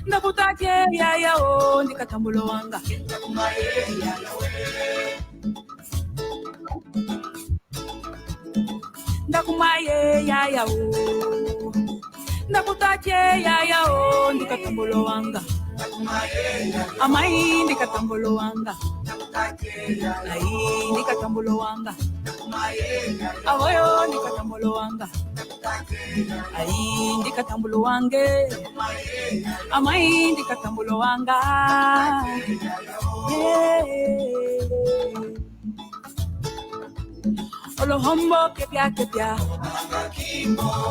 Ndakutaje ya yao ndikatambulo wanga ndakumaye ya yao ndakutaje ya yao ndikatambulo wanga amai ndikatambulo wanga ai ndikatambulo wanga awoyo ndikatambulo wanga ai ndikatambulo wange amai ndikatambulo wanga Olo hombo kepia kepia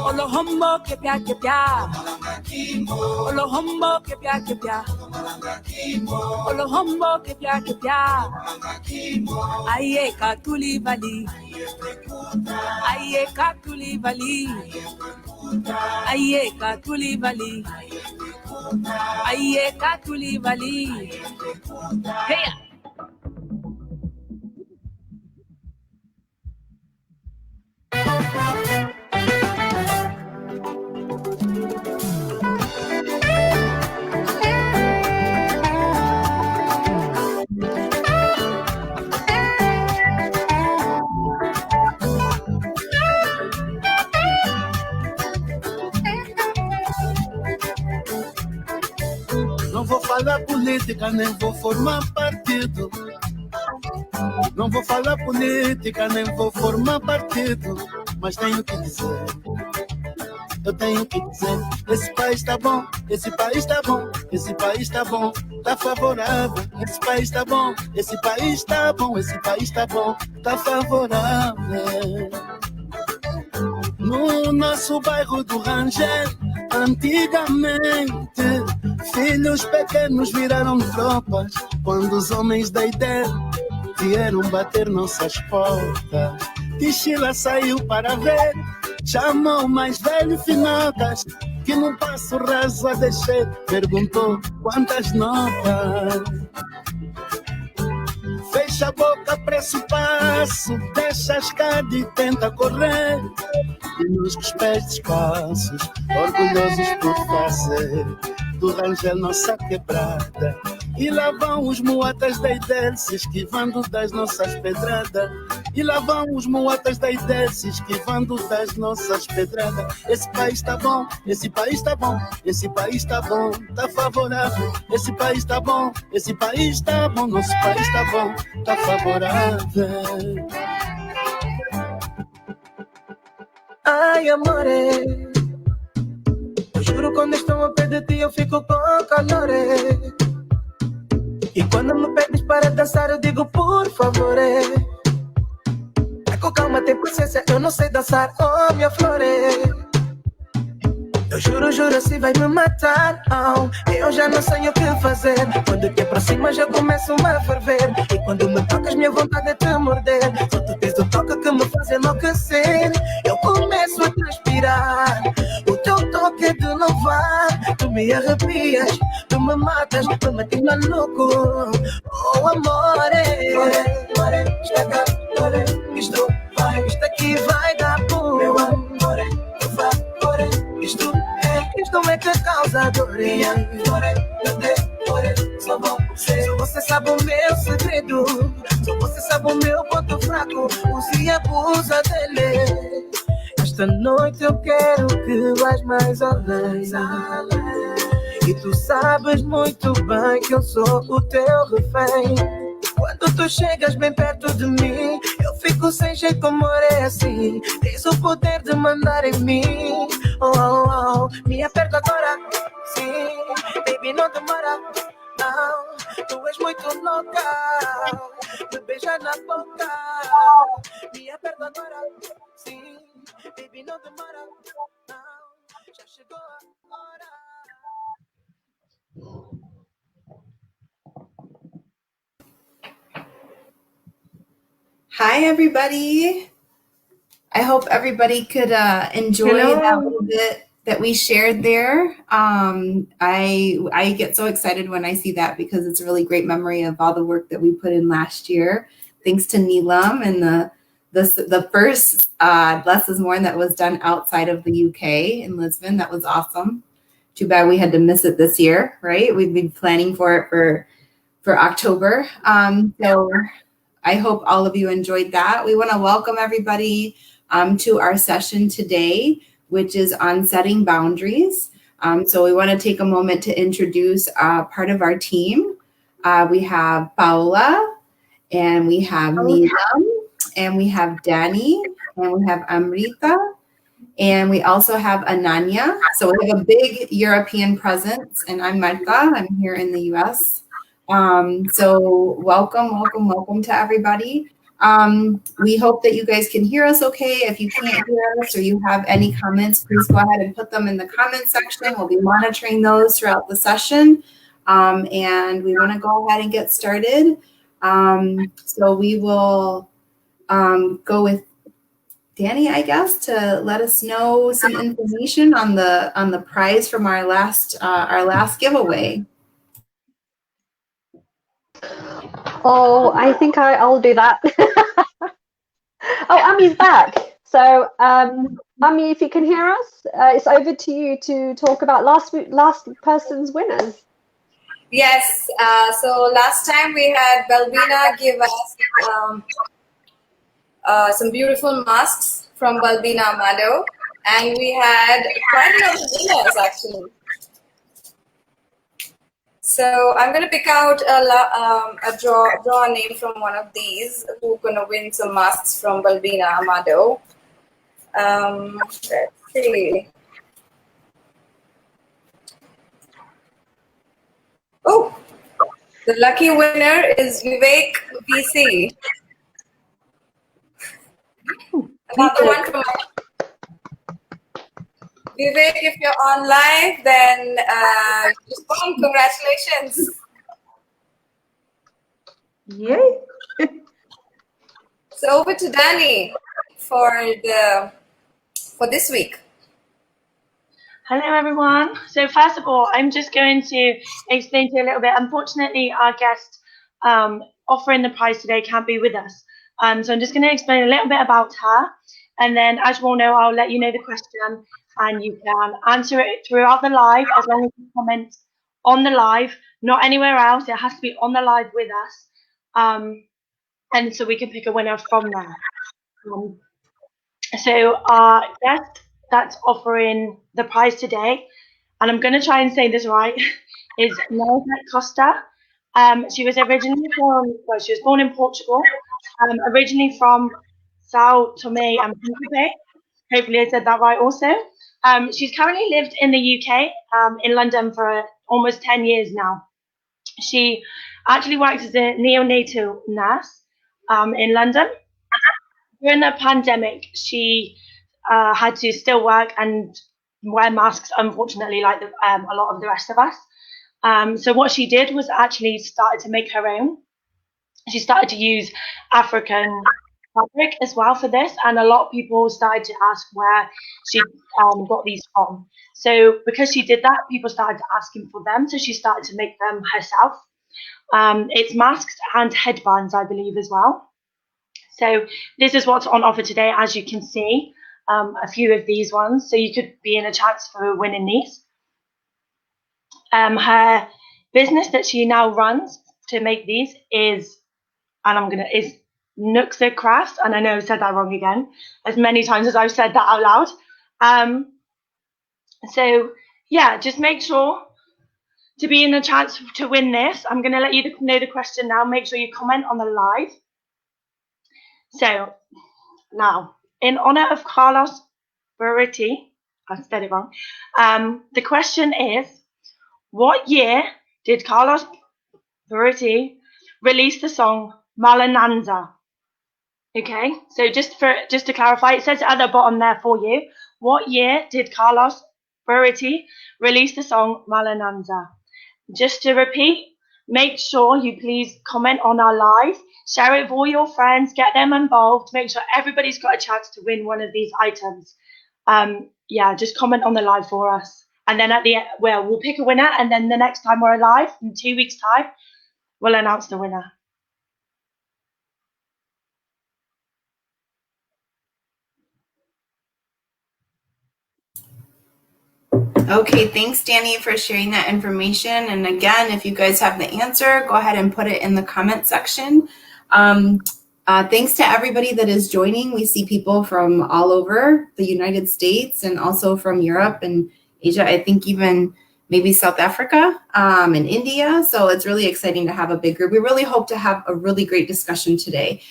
Olo hombo kepia kepia Olo hombo kepia kepia Olo hombo kepia kepia Aye katuli vali Aye katuli vali Aye katuli vali Aye katuli vali Hey Não vou falar política, nem vou formar partido. Não vou falar política, nem vou formar partido. Mas tenho que dizer, eu tenho que dizer. Esse país tá bom, esse país tá bom, esse país tá bom, tá favorável. Esse país tá bom, esse país tá bom, esse país tá bom, tá favorável. No nosso bairro do Rangel, antigamente, filhos pequenos viraram tropas quando os homens da ideia vieram bater nossas portas. Tichila saiu para ver, chamou o mais velho Finocas, que no passo raso a descer perguntou quantas notas. Fecha a boca, pressa o passo, deixa a escada e tenta correr. E nos pés descalços, orgulhosos por fazer do Rangel nossa quebrada. E lá vão os muatas da ideia se esquivando das nossas pedradas. E lá vão os muatas da ideia se esquivando das nossas pedradas. Esse país tá bom, esse país tá bom, esse país tá bom, tá favorável. Esse país tá bom, esse país tá bom, nosso país tá bom, tá favorável. Ai, amore, eu juro quando estou ao pé de ti eu fico com calor. E quando me pedes para dançar eu digo por favor. Com calma, tem paciência, eu não sei dançar, oh minha flor. Eu juro, juro, se vai me matar, oh, eu já não sei o que fazer. Quando te aproximas eu começo a ferver. E quando me tocas minha vontade é te morder. Só tu tens o toque que me faz enlouquecer. Eu começo a transpirar, o teu toque é de louvar. Tu me arrepias, tu me matas, me metes maluco. Oh amore, more, chega, more, isto aqui vai dar bom. Meu amore, por favor, isto é que causa dor. Só você sabe o meu segredo. Só você sabe o meu ponto fraco. Use e abusa dele. Esta noite eu quero que vais mais além. E tu sabes muito bem que eu sou o teu refém. Quando tu chegas bem perto de mim, eu fico sem jeito, amor, é assim. Tens o poder de mandar em mim. Oh, oh, oh, me aperta agora, sim. Baby, não demora, não. Tu és muito louca, me beija na boca. Me aperta agora, Sim, baby, não demora, não. Já chegou a hora. Hi, everybody. I hope everybody could enjoy that little bit that we shared there. I get so excited when I see that because it's a really great memory of all the work that we put in last year. Thanks to Neelam and the first Less is More that was done outside of the UK in Lisbon. That was awesome. Too bad we had to miss it this year, right? We've been planning for it for October. So I hope all of you enjoyed that. We want to welcome everybody to our session today, which is on setting boundaries. So we want to take a moment to introduce part of our team. We have Paula, and we have Neelam, and we have Danny, and we have Amrita, and we also have Ananya. So we have a big European presence, and I'm Marta. I'm here in the US. So welcome to everybody. We hope that you guys can hear us okay. If you can't hear us or you have any comments, please go ahead and put them in the comment section. We'll be monitoring those throughout the session. And we want to go ahead and get started. So we will go with Danny, I guess, to let us know some information on the prize from our last giveaway. Oh, I think I'll do that. Oh, Ami's back. So, Ami, if you can hear us, it's over to you to talk about last person's winners. Yes. So last time we had Balbina give us some beautiful masks from Balbina Amado, and we had quite a lot of winners actually. So I'm going to pick out draw a name from one of these who's going to win some masks from Balbina Amado. Let's see. Oh, the lucky winner is Vivek VC. Another one from Vivek. If you're on live, then respond. Congratulations. Yay. So over to Danny for this week. Hello everyone. So first of all, I'm just going to explain to you a little bit. Unfortunately, our guest offering the prize today can't be with us. So I'm just going to explain a little bit about her. And then as you all know, I'll let you know the question and you can answer it throughout the live as long as you comment on the live, not anywhere else. It has to be on the live with us. And so we can pick a winner from there. So our guest that's offering the prize today, and I'm going to try and say this right, is Nelsa Costa. She was originally she was born in Portugal, originally from Sao Tome and Principe. Hopefully I said that right also. She's currently lived in the UK, in London for almost 10 years now. She actually works as a neonatal nurse in London. During the pandemic, she had to still work and wear masks, unfortunately, like a lot of the rest of us. So what she did was actually started to make her own. She started to use African fabric as well for this, and a lot of people started to ask where she got these from. So because she did that, people started asking for them, so she started to make them herself. It's masks and headbands, I believe, as well. So this is what's on offer today, as you can see, a few of these ones. So you could be in a chance for winning these. Her business that she now runs to make these is Nuxa Crafts, and I know I've said that wrong again, as many times as I've said that out loud. So yeah, just make sure to be in a chance to win this. I'm going to let you know the question now. Make sure you comment on the live. So now, in honor of Carlos Buriti, I said it wrong. The question is, what year did Carlos Buriti release the song Malananza? Okay, so just to clarify, it says at the bottom there for you. What year did Carlos Buriti release the song Malananza? Just to repeat, make sure you please comment on our live, share it with all your friends, get them involved, make sure everybody's got a chance to win one of these items. Yeah, just comment on the live for us. And then at the end, well, we'll pick a winner, and then the next time we're live, in 2 weeks' time, we'll announce the winner. Okay, thanks, Danny, for sharing that information. And again, if you guys have the answer, go ahead and put it in the comment section. Thanks to everybody that is joining. We see people from all over the United States and also from Europe and Asia, I think even maybe South Africa and India. So it's really exciting to have a big group. We really hope to have a really great discussion today.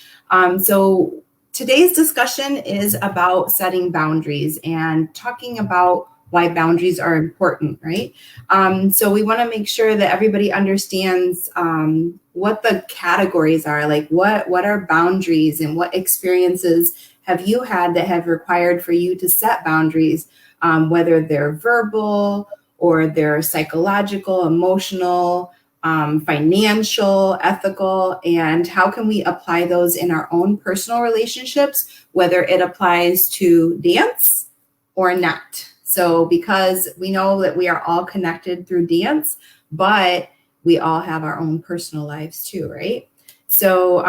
So today's discussion is about setting boundaries and talking about why boundaries are important, right? So we want to make sure that everybody understands what the categories are, like what are boundaries and what experiences have you had that have required for you to set boundaries, whether they're verbal or they're psychological, emotional, financial, ethical, and how can we apply those in our own personal relationships, whether it applies to dance or not. So because we know that we are all connected through dance, but we all have our own personal lives too, right? So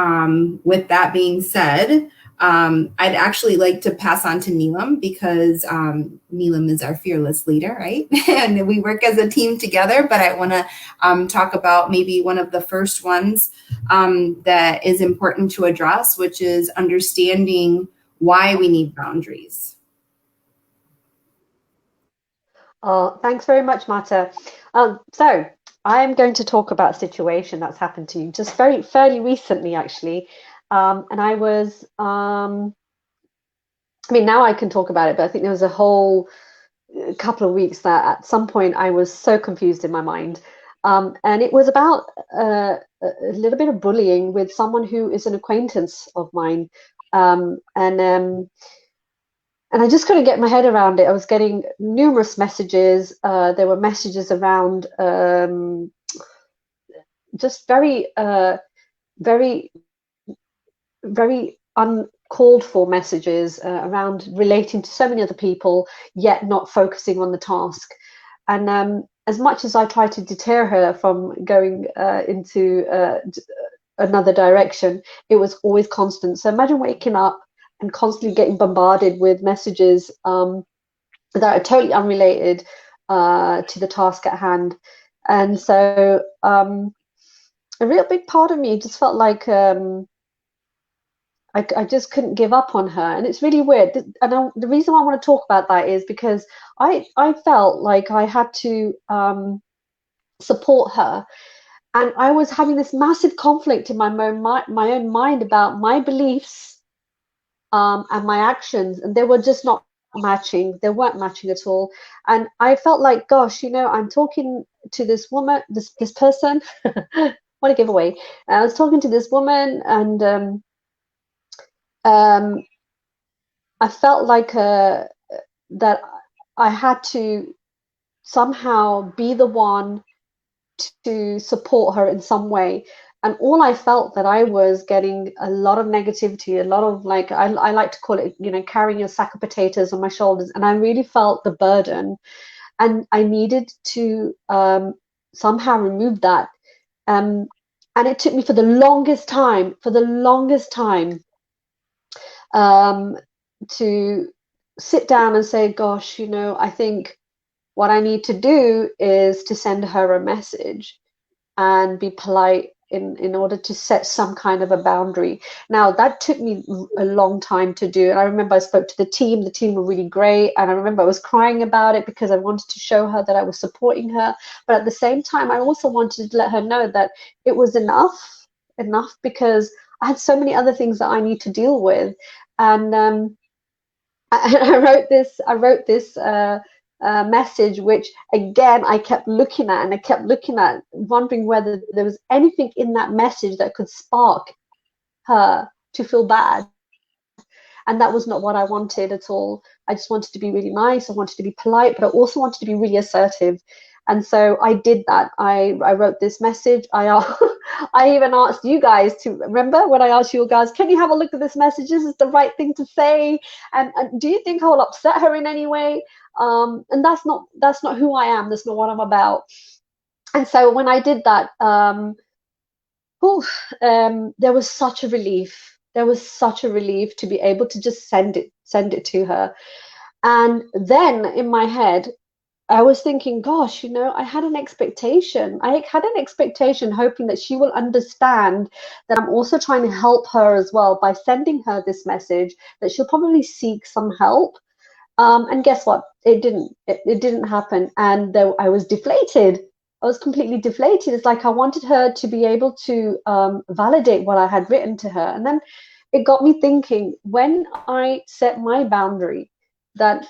with that being said, I'd actually like to pass on to Neelam because Neelam is our fearless leader, right? And we work as a team together, but I want to talk about maybe one of the first ones that is important to address, which is understanding why we need boundaries. Thanks very much, Mata. So I'm going to talk about a situation that's happened to you just fairly recently, actually. And I was, I mean, now I can talk about it, but I think there was a whole couple of weeks that at some point I was so confused in my mind. And it was about a little bit of bullying with someone who is an acquaintance of mine. And I just couldn't get my head around it. I was getting numerous messages. There were messages around just very, very uncalled for messages around relating to so many other people, yet not focusing on the task. And as much as I tried to deter her from going into another direction, it was always constant. So imagine waking up and constantly getting bombarded with messages that are totally unrelated to the task at hand. And so a real big part of me just felt like I just couldn't give up on her. And it's really weird. And the reason why I want to talk about that is because I felt like I had to support her. And I was having this massive conflict in my own mind about my beliefs and my actions, and they were just not matching. They weren't matching at all. And I felt like, gosh, I'm talking to this woman, this person. What a giveaway. I was talking to this woman, and I felt like that I had to somehow be the one to support her in some way. And all I felt that I was getting a lot of negativity, a lot of like, I like to call it, carrying a sack of potatoes on my shoulders. And I really felt the burden, and I needed to somehow remove that. And it took me for the longest time, to sit down and say, gosh, I think what I need to do is to send her a message and be polite in order to set some kind of a boundary. Now, that took me a long time to do. And I remember I spoke to the team. The team were really great. And I remember I was crying about it because I wanted to show her that I was supporting her. But at the same time, I also wanted to let her know that it was enough because I had so many other things that I need to deal with. And I wrote this message, which again I kept looking at, wondering whether there was anything in that message that could spark her to feel bad. And that was not what I wanted at all. I just wanted to be really nice. I wanted to be polite, but I also wanted to be really assertive. And so I did that. I wrote this message. I even asked you guys to remember when I asked you guys, can you have a look at this message? Is this the right thing to say? And do you think I will upset her in any way? And that's not who I am. That's not what I'm about. And so when I did that, there was such a relief. There was such a relief to be able to just send it to her. And then in my head, I was thinking, gosh, I had an expectation. I had an expectation hoping that she will understand that I'm also trying to help her as well by sending her this message, that she'll probably seek some help. And guess what? It didn't. It didn't happen. And I was deflated. I was completely deflated. It's like I wanted her to be able to validate what I had written to her. And then it got me thinking, when I set my boundary that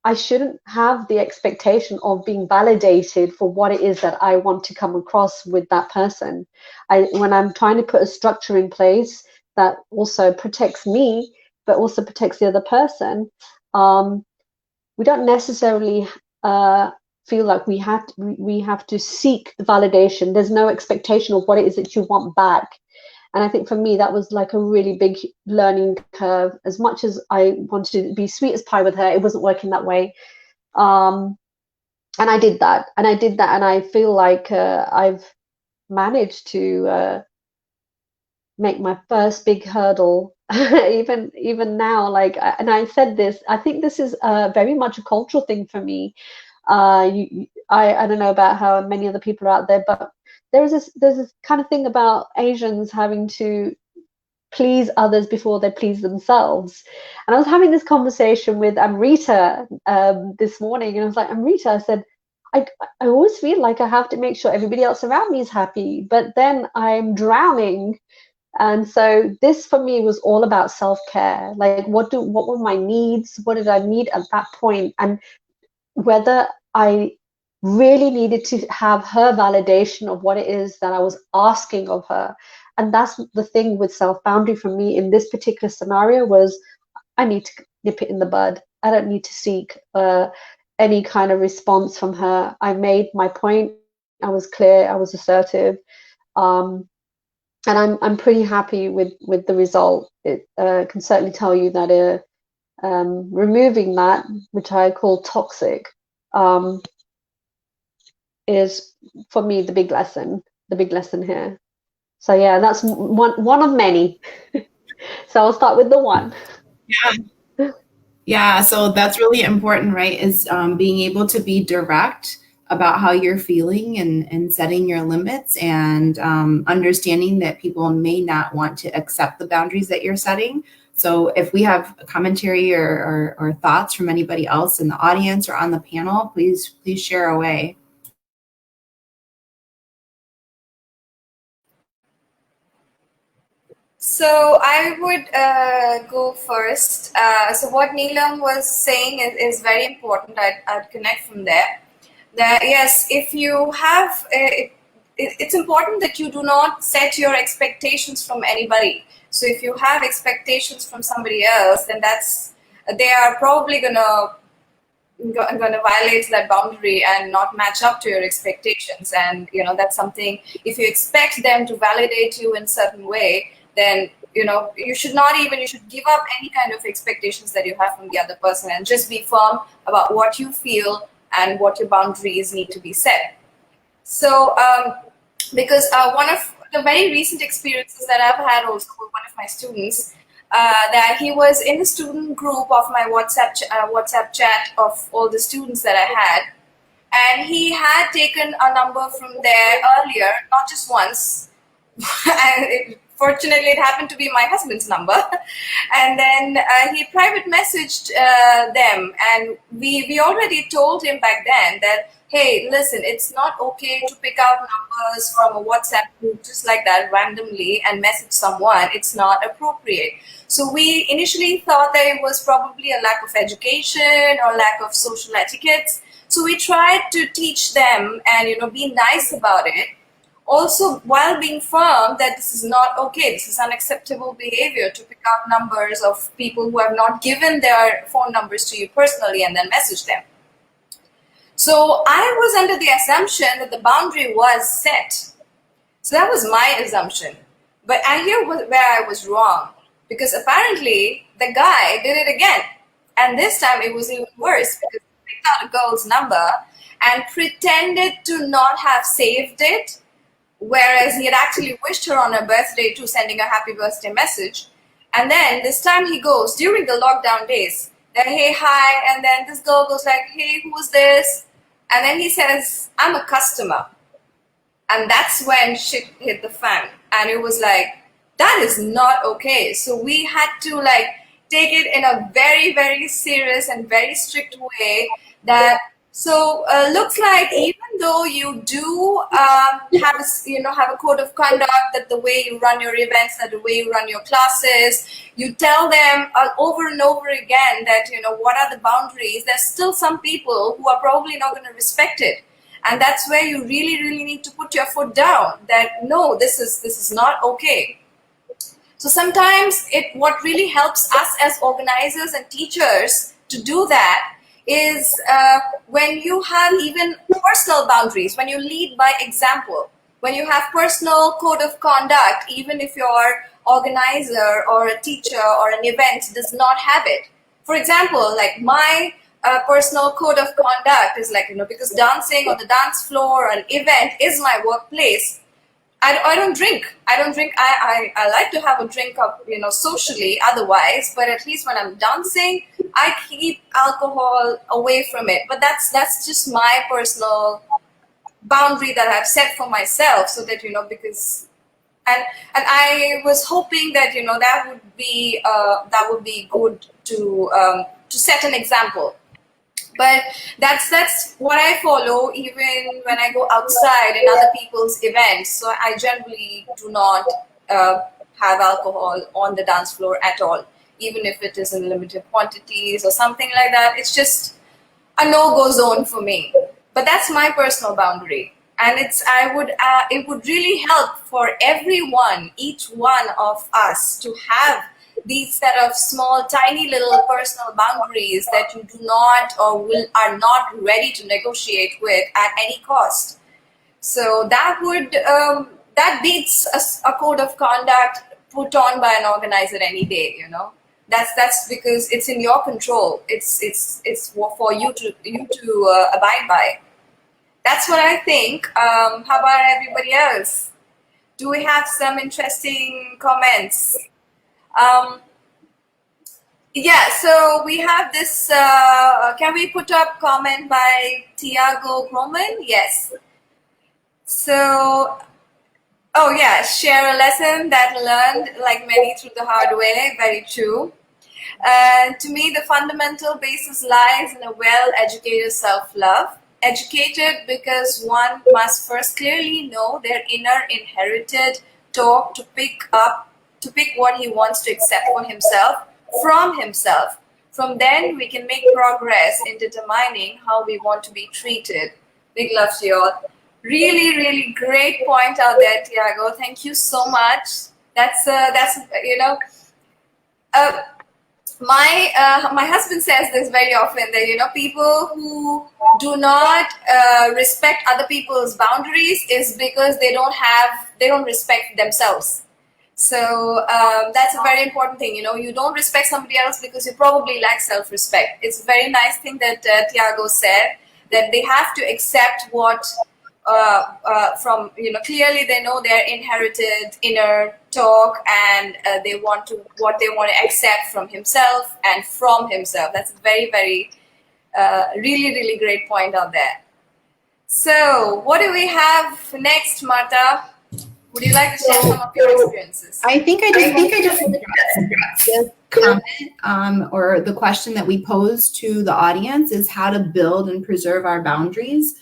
I shouldn't have the expectation of being validated for what it is that I want to come across with that person. When I'm trying to put a structure in place that also protects me, but also protects the other person, we don't necessarily feel like we have to seek the validation. There's no expectation of what it is that you want back. And I think for me, that was like a really big learning curve. As much as I wanted to be sweet as pie with her, it wasn't working that way. And I did that. And I feel like I've managed to make my first big hurdle. even now, and I said this, I think this is very much a cultural thing for me. I don't know about how many other people are out there, but there's this kind of thing about Asians having to please others before they please themselves. And I was having this conversation with Amrita this morning, and I was like, Amrita, I said, I always feel like I have to make sure everybody else around me is happy, but then I'm drowning. And so this for me was all about self-care. Like what were my needs? What did I need at that point? And whether I really needed to have her validation of what it is that I was asking of her. And that's the thing with self-boundary for me in this particular scenario was I need to nip it in the bud. I don't need to seek any kind of response from her. I made my point. I was clear. I was assertive. And I'm pretty happy with the result. It can certainly tell you that removing that, which I call toxic, is for me the big lesson here. So yeah, that's one of many. So I'll start with the one. Yeah, so that's really important, right? Is being able to be direct about how you're feeling and setting your limits and understanding that people may not want to accept the boundaries that you're setting. So if we have a commentary or thoughts from anybody else in the audience or on the panel, please share away. So I would go first. So what Neelam was saying is very important. I'd connect from there. That yes, if you have, it's important that you do not set your expectations from anybody. So if you have expectations from somebody else, then they are probably gonna violate that boundary and not match up to your expectations. And that's something. If you expect them to validate you in a certain way, then you should give up any kind of expectations that you have from the other person and just be firm about what you feel and what your boundaries need to be set. So because one of the very recent experiences that I've had also with one of my students, that he was in the student group of my WhatsApp chat of all the students that I had, and he had taken a number from there earlier, not just once. And fortunately, it happened to be my husband's number. And then he private messaged them, and we already told him back then that, hey, listen, it's not okay to pick out numbers from a WhatsApp group just like that randomly and message someone. It's not appropriate. So we initially thought that it was probably a lack of education or lack of social etiquette. So we tried to teach them and be nice about it. also while being firm that this is not okay, this is unacceptable behavior to pick out numbers of people who have not given their phone numbers to you personally and then message them. So I was under the assumption that the boundary was set. So that was my assumption. But here was where I was wrong, because apparently the guy did it again. And this time it was even worse, because he picked out a girl's number and pretended to not have saved it, whereas he had actually wished her on her birthday too, sending a happy birthday message. And then this time he goes, during the lockdown days, that, hey, hi, and then this girl goes like, hey, who's this? And then he says, I'm a customer. And that's when shit hit the fan. And it was like, that is not okay. So we had to like take it in a very, very serious and very strict way. That so looks like even though you do have a code of conduct, that the way you run your events, that the way you run your classes, you tell them over and over again that what are the boundaries. There's still some people who are probably not going to respect it. And that's where you really, really need to put your foot down, that no, this is not okay. So sometimes what really helps us as organizers and teachers to do that is when you have even personal boundaries, when you lead by example, when you have personal code of conduct, even if your organizer or a teacher or an event does not have it. For example, like my personal code of conduct is like, because dancing on the dance floor or an event is my workplace, I don't drink. I like to have a drink up, socially otherwise, but at least when I'm dancing, I keep alcohol away from it. But that's just my personal boundary that I've set for myself, so that, because, and I was hoping that, that would be good to set an example. But that's what I follow even when I go outside in other people's events. So I generally do not have alcohol on the dance floor at all, even if it is in limited quantities or something like that. It's just a no-go zone for me. But that's my personal boundary. And it would really help for everyone, each one of us, to have these set of small, tiny little personal boundaries that you do not or are not ready to negotiate with at any cost. So that would that beats a code of conduct put on by an organizer any day. That's because it's in your control. It's for you to abide by. That's what I think. How about everybody else? Do we have some interesting comments? Yeah, so we have this, can we put up comment by Tiago Groman? Yes. So, oh yeah, share a lesson that learned like many through the hard way. Very true. To me, the fundamental basis lies in a well-educated self-love. Educated because one must first clearly know their inner inherited talk to pick what he wants to accept for himself, from himself. From then, we can make progress in determining how we want to be treated. Big love to you all. Really, really great point out there, Tiago. Thank you so much. That's my husband says this very often, that people who do not respect other people's boundaries is because they don't respect themselves. So that's a very important thing. You don't respect somebody else because you probably lack self-respect. It's a very nice thing that Tiago said, that they have to accept what from clearly they know their inherited inner talk, and they want to accept from himself and from himself. That's a very, very really, really great point out there. So what do we have next, Marta? Would you like to share some of your experiences? I think I just the comment or the question that we pose to the audience is how to build and preserve our boundaries.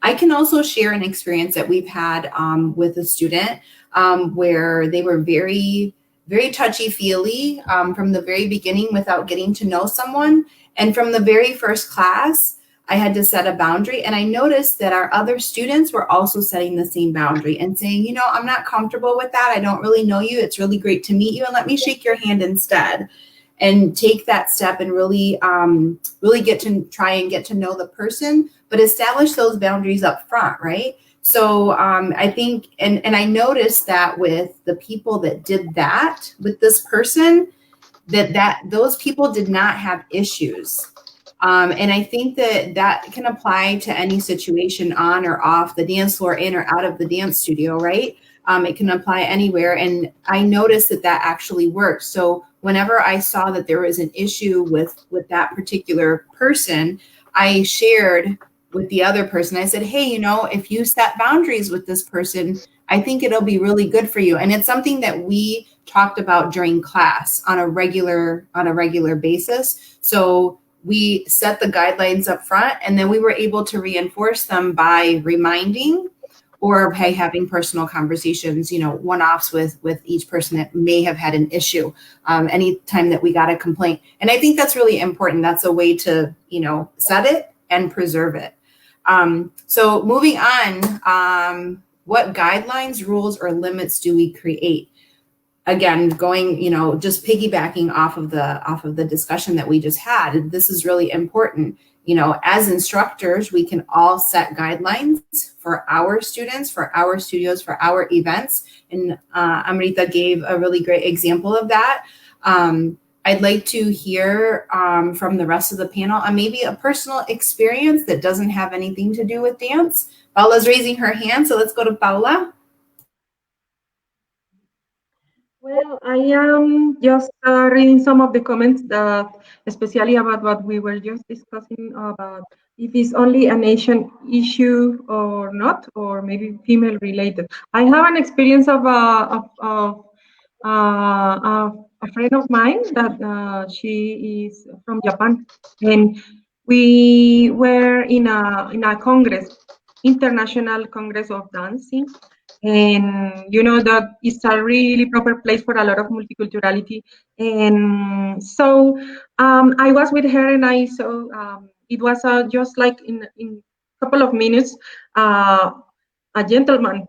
I can also share an experience that we've had with a student where they were very, very touchy-feely from the very beginning without getting to know someone. And from the very first class, I had to set a boundary, and I noticed that our other students were also setting the same boundary and saying, you know, I'm not comfortable with that. I don't really know you. It's really great to meet you, and let me shake your hand instead. And take that step and really, really get to know the person, but establish those boundaries up front, right? So I think, and I noticed that with the people that did that with this person, that those people did not have issues. And I think that can apply to any situation on or off the dance floor, in or out of the dance studio, right? It can apply anywhere. And I noticed that actually works. So whenever I saw that there was an issue with that particular person, I shared with the other person. I said, hey, you know, if you set boundaries with this person, I think it'll be really good for you. And it's something that we talked about during class on a regular basis. So we set the guidelines up front, and then we were able to reinforce them by reminding or by having personal conversations, you know, one-offs with each person that may have had an issue, anytime that we got a complaint. And I think that's really important. That's a way to, you know, set it and preserve it. So moving on, what guidelines, rules, or limits do we create? Again, going, you know, just piggybacking off of the discussion that we just had, this is really important. You know, as instructors, we can all set guidelines for our students, for our studios, for our events. And Amrita gave a really great example of that. I'd like to hear from the rest of the panel on maybe a personal experience that doesn't have anything to do with dance. Paula's raising her hand, so let's go to Paula. Well, I am just reading some of the comments that, especially about what we were just discussing about if it's only an Asian issue or not, or maybe female related. I have an experience of a friend of mine that she is from Japan, and we were in a congress, International Congress of Dancing. And you know that it's a really proper place for a lot of multiculturality. And so I was with her, and I saw it was just like in a couple of minutes, a gentleman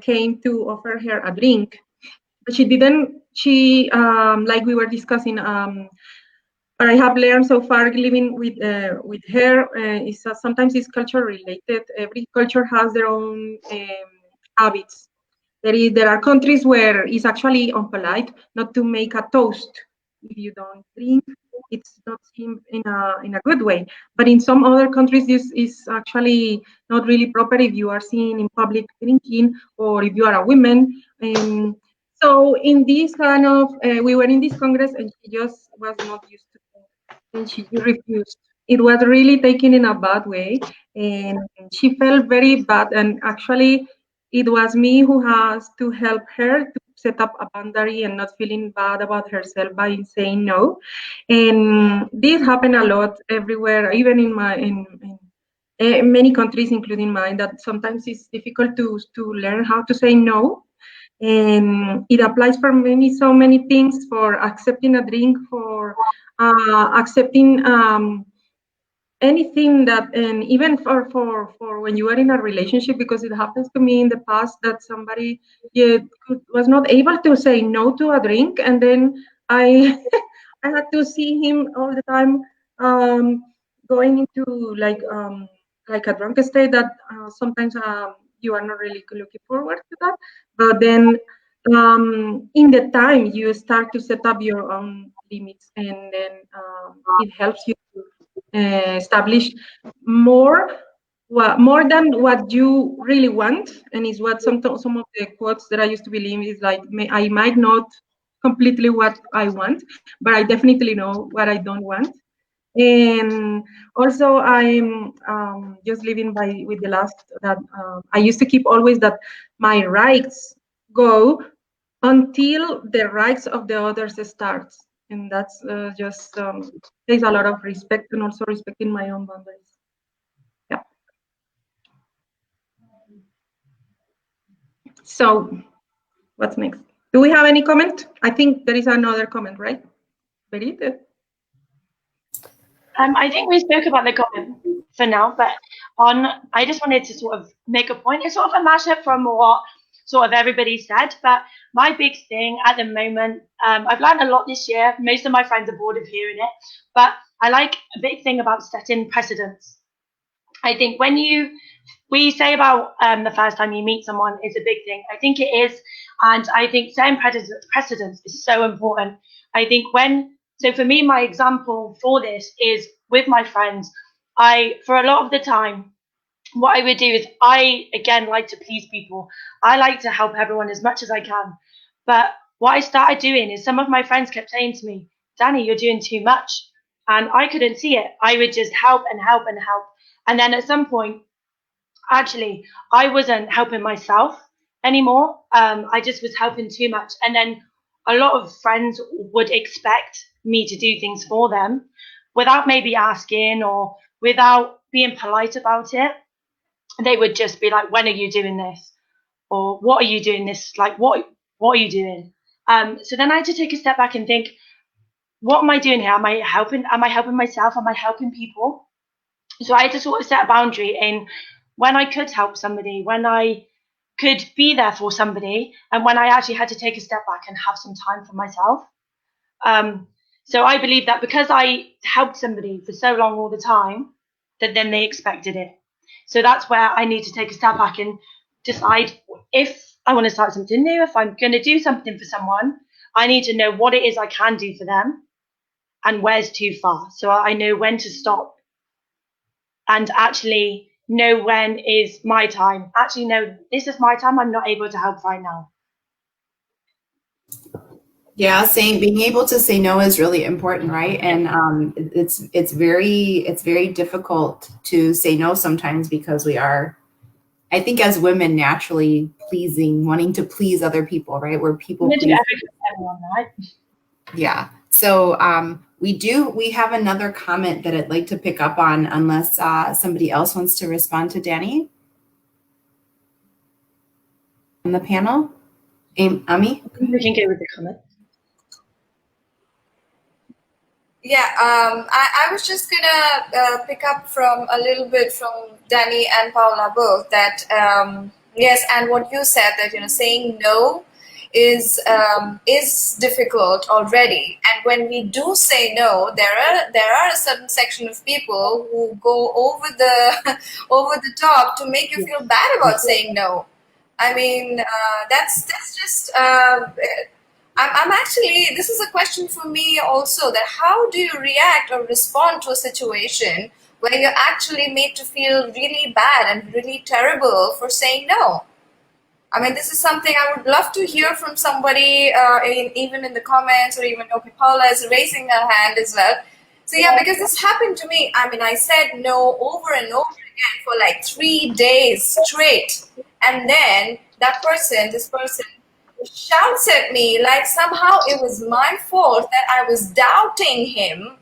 came to offer her a drink, but she didn't. She like we were discussing. What I have learned so far living with her is sometimes it's culture related. Every culture has their own habits. There are countries where it's actually unpolite not to make a toast if you don't drink. It's not seen in a good way. But in some other countries, this is actually not really proper if you are seen in public drinking or if you are a woman. So in this kind of, we were in this congress, and she just was not used to it, and she refused. It was really taken in a bad way, and she felt very bad. And actually, it was me who has to help her to set up a boundary and not feeling bad about herself by saying no. And this happened a lot everywhere, even in many countries, including mine, that sometimes it's difficult to learn how to say no. And it applies for so many things, for accepting a drink, for accepting anything that, and even for when you are in a relationship, because it happens to me in the past that somebody was not able to say no to a drink, and then I I had to see him all the time going into like a drunk state that sometimes you are not really looking forward to that. But then in the time you start to set up your own limits, and then it helps you to establish more than what you really want. And is what some of the quotes that I used to believe is like, I might not completely what I want, but I definitely know what I don't want. And also I'm just living by with the last that I used to keep always that my rights go until the rights of the others starts. And that's just takes a lot of respect, and also respecting my own boundaries. Yeah. So what's next? Do we have any comment? I think there is another comment, right? I think we spoke about the comment. for now. But I just wanted to sort of make a point. It's sort of a mashup from what sort of everybody said. But my big thing at the moment, I've learned a lot this year. Most of my friends are bored of hearing it, but I like a big thing about setting precedents. I think when we say about the first time you meet someone is a big thing. I think it is. And I think setting precedents is so important. I think so for me, my example for this is with my friends. For a lot of the time, what I would do is I, again, like to please people. I like to help everyone as much as I can. But what I started doing is some of my friends kept saying to me, Danny, you're doing too much. And I couldn't see it. I would just help and help and help. And then at some point, actually, I wasn't helping myself anymore. I just was helping too much. And then a lot of friends would expect me to do things for them without maybe asking or without being polite about it. They would just be like, when are you doing this? Or what are you doing this? Like, what are you doing? So then I had to take a step back and think, what am I doing here? Am I helping myself? Am I helping people? So I had to sort of set a boundary in when I could help somebody, when I could be there for somebody, and when I actually had to take a step back and have some time for myself. So I believe that because I helped somebody for so long all the time, that then they expected it. So that's where I need to take a step back and decide if I want to start something new, if I'm going to do something for someone, I need to know what it is I can do for them and where's too far. So I know when to stop and actually know when is my time. Actually, no, this is my time. I'm not able to help right now. Yeah, being able to say no is really important, right? And it's very difficult to say no sometimes because we are, I think, as women, naturally wanting to please other people, right? We're people pleasers. Right? Yeah. So we have another comment that I'd like to pick up on, unless somebody else wants to respond to Danny on the panel. Ami? We can go with the comment. Yeah, I was just gonna pick up from a little bit from Danny and Paula both that yes, and what you said that saying no is difficult already, and when we do say no, there are a certain section of people who go over the over the top to make you feel bad about saying no. I mean, that's just. I'm actually, this is a question for me also, that how do you react or respond to a situation where you're actually made to feel really bad and really terrible for saying no? I mean, this is something I would love to hear from somebody, even in the comments, or even Paula is raising her hand as well. So yeah, because this happened to me. I mean, I said no over and over again for like 3 days straight. And then this person shouts at me like somehow it was my fault that I was doubting him,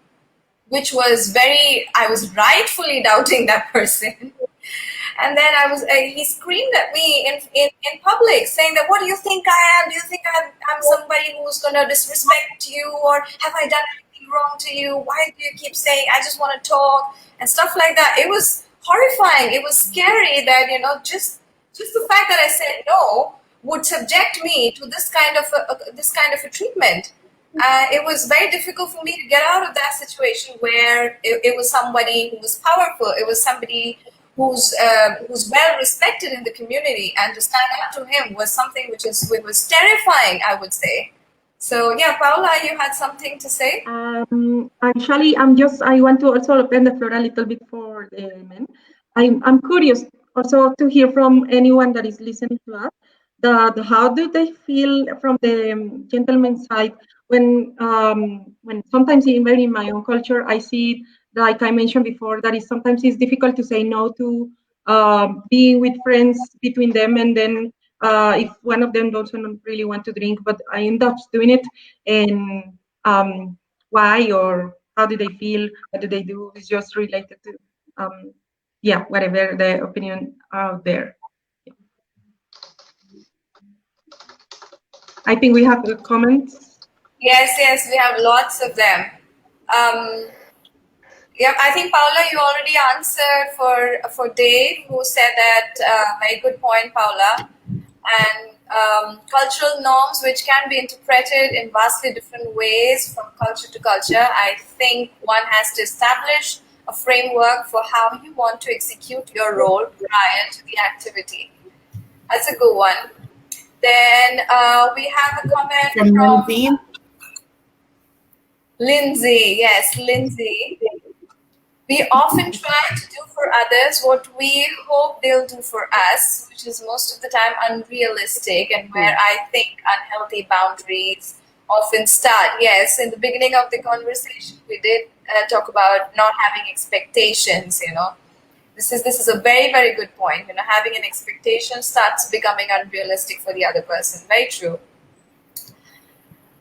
which was I was rightfully doubting that person. And then he screamed at me in public, saying that, what do you think I am? Do you think I'm somebody who's going to disrespect you? Or have I done anything wrong to you? Why do you keep saying, I just want to talk? And stuff like that. It was horrifying. It was scary that, just the fact that I said no would subject me to this kind of a treatment. It was very difficult for me to get out of that situation where it was somebody who was powerful. It was somebody who's well respected in the community, and to stand up to him was something which was terrifying, I would say. So yeah, Paula, you had something to say? Actually, I want to also open the floor a little bit for the men. I'm curious also to hear from anyone that is listening to us. How do they feel from the gentleman's side when sometimes even in my own culture I see, like I mentioned before, that sometimes it's difficult to say no to being with friends between them, and then if one of them doesn't really want to drink, but I end up doing it, and why or how do they feel? What do they do? It's just related to whatever the opinion out there. I think we have the comments. Yes, we have lots of them. Yeah, I think Paula, you already answered for Dave, who said that very good point, Paula. And cultural norms, which can be interpreted in vastly different ways from culture to culture. I think one has to establish a framework for how you want to execute your role prior to the activity. That's a good one. Then we have a comment from Lindsay. Yes, Lindsay. We often try to do for others what we hope they'll do for us, which is most of the time unrealistic, and where I think unhealthy boundaries often start. Yes, in the beginning of the conversation, we did talk about not having expectations. This is a very, very good point. Having an expectation starts becoming unrealistic for the other person. Very true.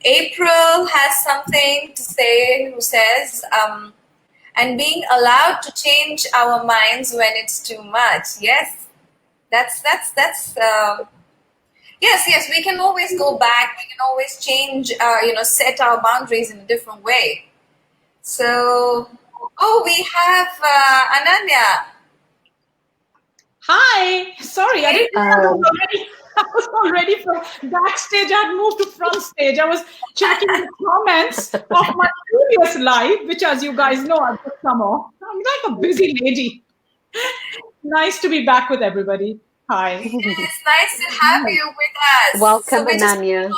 April has something to say, who says, and being allowed to change our minds when it's too much. Yes, that's yes, we can always go back. We can always change, set our boundaries in a different way. So, we have Ananya. Hi, sorry, I didn't know I was already from backstage. I had moved to front stage. I was checking the comments of my previous live, which, as you guys know, I've just come off. I'm like a busy lady. Nice to be back with everybody. Hi. It's nice to have you with us. Welcome, Ananya.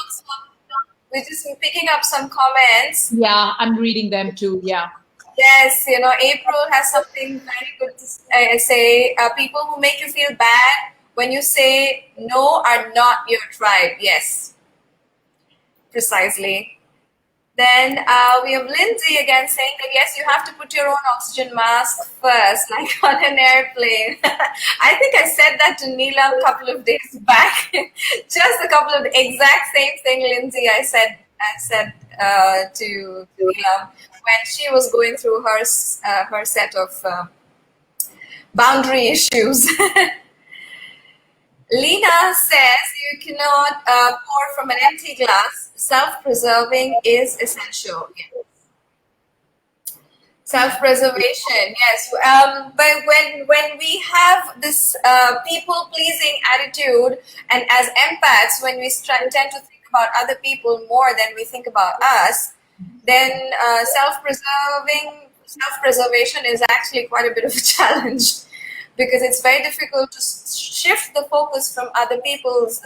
We're just picking up some comments. Yeah, I'm reading them too. Yeah. Yes, April has something very good to say. People who make you feel bad when you say no are not your tribe. Yes, precisely. Then we have Lindsay again saying that yes, you have to put your own oxygen mask first, like on an airplane. I think I said that to Neelam a couple of days back. Just a couple of the exact same thing, Lindsay. I said to Neelam when she was going through her set of boundary issues. Lena says you cannot pour from an empty glass. Self-preserving is essential. Yes. Self-preservation, yes. But when we have this people-pleasing attitude, and as empaths, when we tend to think about other people more than we think about us, then self-preservation is actually quite a bit of a challenge, because it's very difficult to shift the focus from other people's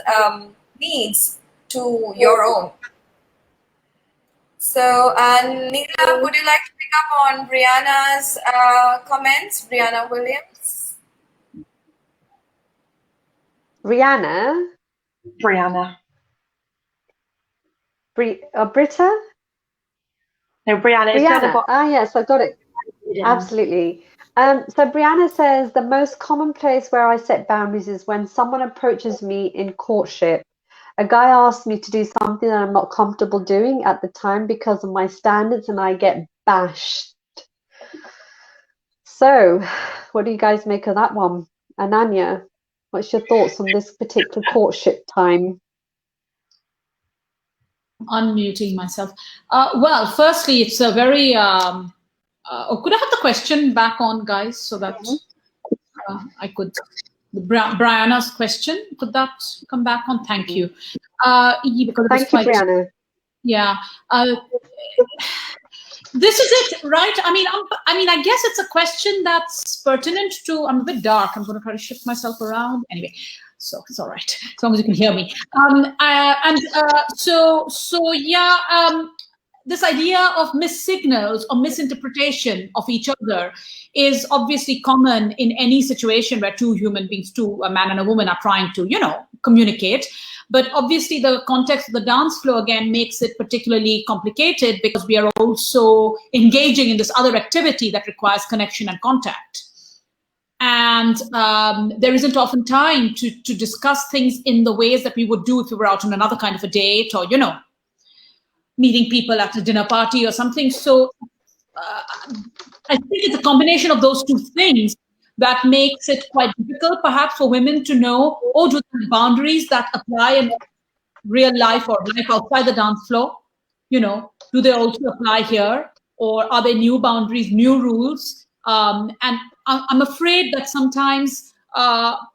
needs to your own. So, Neela, would you like to pick up on Brianna's comments? Brianna Williams? Brianna? Britta? No, Brianna. Brianna. Yes, I got it. Yeah. Absolutely. So Brianna says the most common place where I set boundaries is when someone approaches me in courtship. A guy asks me to do something that I'm not comfortable doing at the time because of my standards, and I get bashed. So, what do you guys make of that one? Ananya, what's your thoughts on this particular courtship time? Unmuting myself. Well, firstly, it's a very... could I have the question back on, guys, so that I could... Brianna's question, could that come back on? Thank you. Because Thank you, Brianna. Yeah. This is it, right? I mean, I guess it's a question that's pertinent to... I'm a bit dark. I'm going to try to shift myself around. Anyway, so it's all right, as long as you can hear me. This idea of missed signals or misinterpretation of each other is obviously common in any situation where two human beings, a man and a woman, are trying to, communicate. But obviously the context of the dance floor again makes it particularly complicated because we are also engaging in this other activity that requires connection and contact. And there isn't often time to discuss things in the ways that we would do if we were out on another kind of a date or, meeting people at a dinner party or something. So I think it's a combination of those two things that makes it quite difficult perhaps for women to know, do the boundaries that apply in real life or life outside the dance floor, do they also apply here? or are there new boundaries, new rules? And I'm afraid that sometimes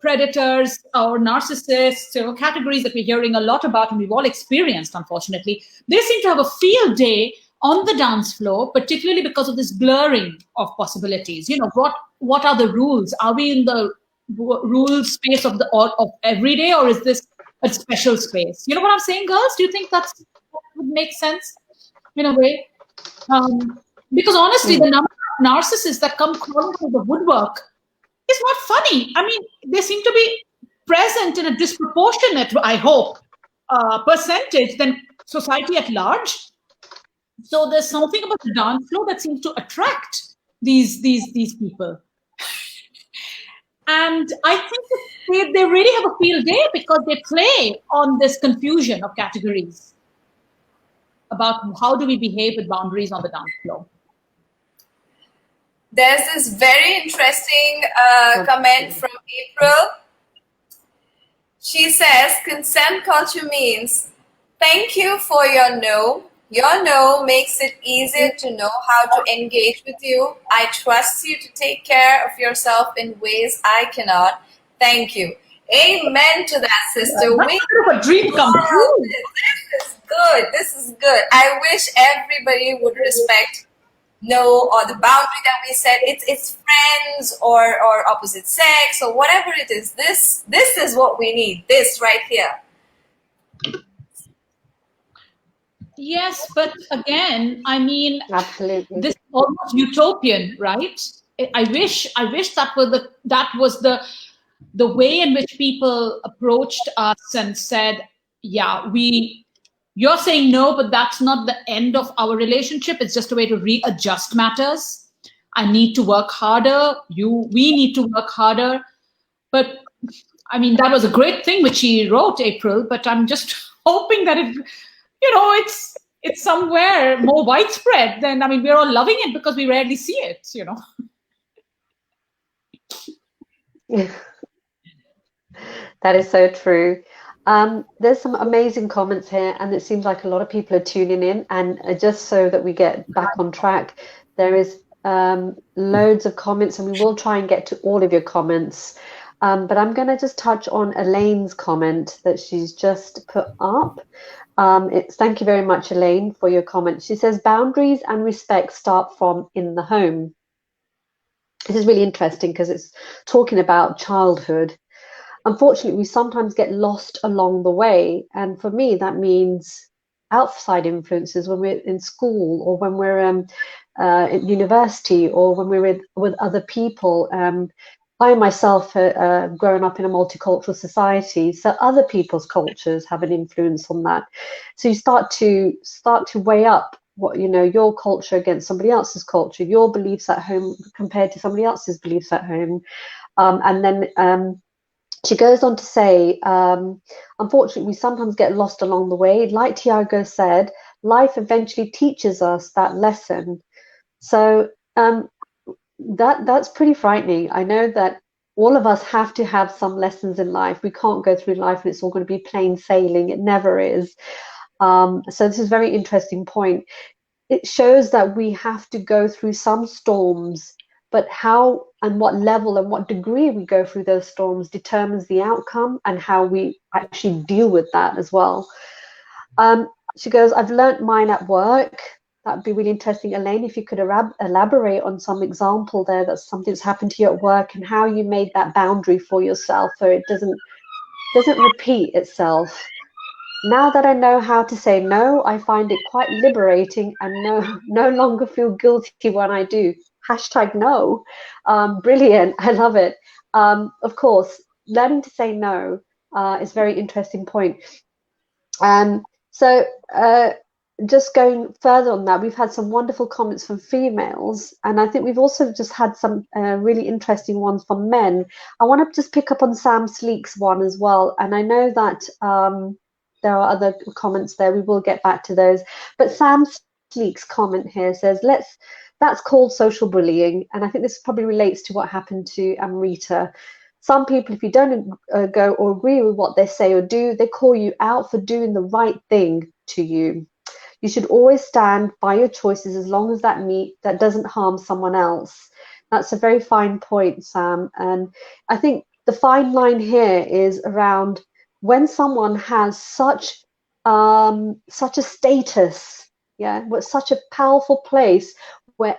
predators or narcissists, categories that we're hearing a lot about and we've all experienced, unfortunately, they seem to have a field day on the dance floor, particularly because of this blurring of possibilities. What are the rules? Are we in the rule space of every day, or is this a special space? You know what I'm saying, girls? Do you think that would make sense in a way? Because honestly, the number of narcissists that come crawling through the woodwork is not funny. I mean, they seem to be present in a disproportionate, I hope, percentage than society at large. So there's something about the dance floor that seems to attract these people. And I think they really have a field day because they play on this confusion of categories about how do we behave with boundaries on the dance floor. There's this very interesting comment from April. She says, consent culture means thank you for your no. Your no makes it easier to know how to engage with you. I trust you to take care of yourself in ways I cannot. Thank you. Amen to that, sister. A dream come true. This is good. This is good. I wish everybody would respect no, or the boundary that we set. It's friends or opposite sex or whatever it is. This is what we need. This right here. Yes, but again, I mean, absolutely, this is almost utopian, right? I wish that was the way in which people approached us and said, yeah, you're saying no, but that's not the end of our relationship. It's just a way to readjust matters. I need to work harder. We need to work harder. But I mean, that was a great thing which she wrote, April, but I'm just hoping that it's somewhere more widespread than, I mean, we're all loving it because we rarely see it, That is so true. There's some amazing comments here, and it seems like a lot of people are tuning in. And just so that we get back on track, there is loads of comments, and we will try and get to all of your comments. But I'm going to just touch on Elaine's comment that she's just put up. Thank you very much, Elaine, for your comment. She says, boundaries and respect start from in the home. This is really interesting because it's talking about childhood. Unfortunately, we sometimes get lost along the way. And for me, that means outside influences when we're in school, or when we're at university, or when we're with other people. I myself grown up in a multicultural society, so other people's cultures have an influence on that. So you start to weigh up what, your culture against somebody else's culture, your beliefs at home compared to somebody else's beliefs at home. And then she goes on to say, unfortunately, we sometimes get lost along the way. Like Tiago said, life eventually teaches us that lesson. So that's pretty frightening. I know that all of us have to have some lessons in life. We can't go through life and it's all going to be plain sailing. It never is. So this is a very interesting point. It shows that we have to go through some storms, but how and what level and what degree we go through those storms determines the outcome and how we actually deal with that as well. She goes, I've learnt mine at work. That'd be really interesting, Elaine, if you could elaborate on some example there, that's something that's happened to you at work and how you made that boundary for yourself so it doesn't repeat itself. Now that I know how to say no, I find it quite liberating and no longer feel guilty when I do. #no. Brilliant. I love it. Of course, learning to say no is a very interesting point. So just going further on that, we've had some wonderful comments from females, and I think we've also just had some really interesting ones from men. I want to just pick up on Sam Sleek's one as well, and I know that there are other comments there. We will get back to those. But Sam Sleek's comment here says, that's called social bullying. And I think this probably relates to what happened to Amrita. Some people, if you don't go or agree with what they say or do, they call you out for doing the right thing to you. You should always stand by your choices as long as that doesn't harm someone else. That's a very fine point, Sam. And I think the fine line here is around when someone has such a status, yeah, with such a powerful place where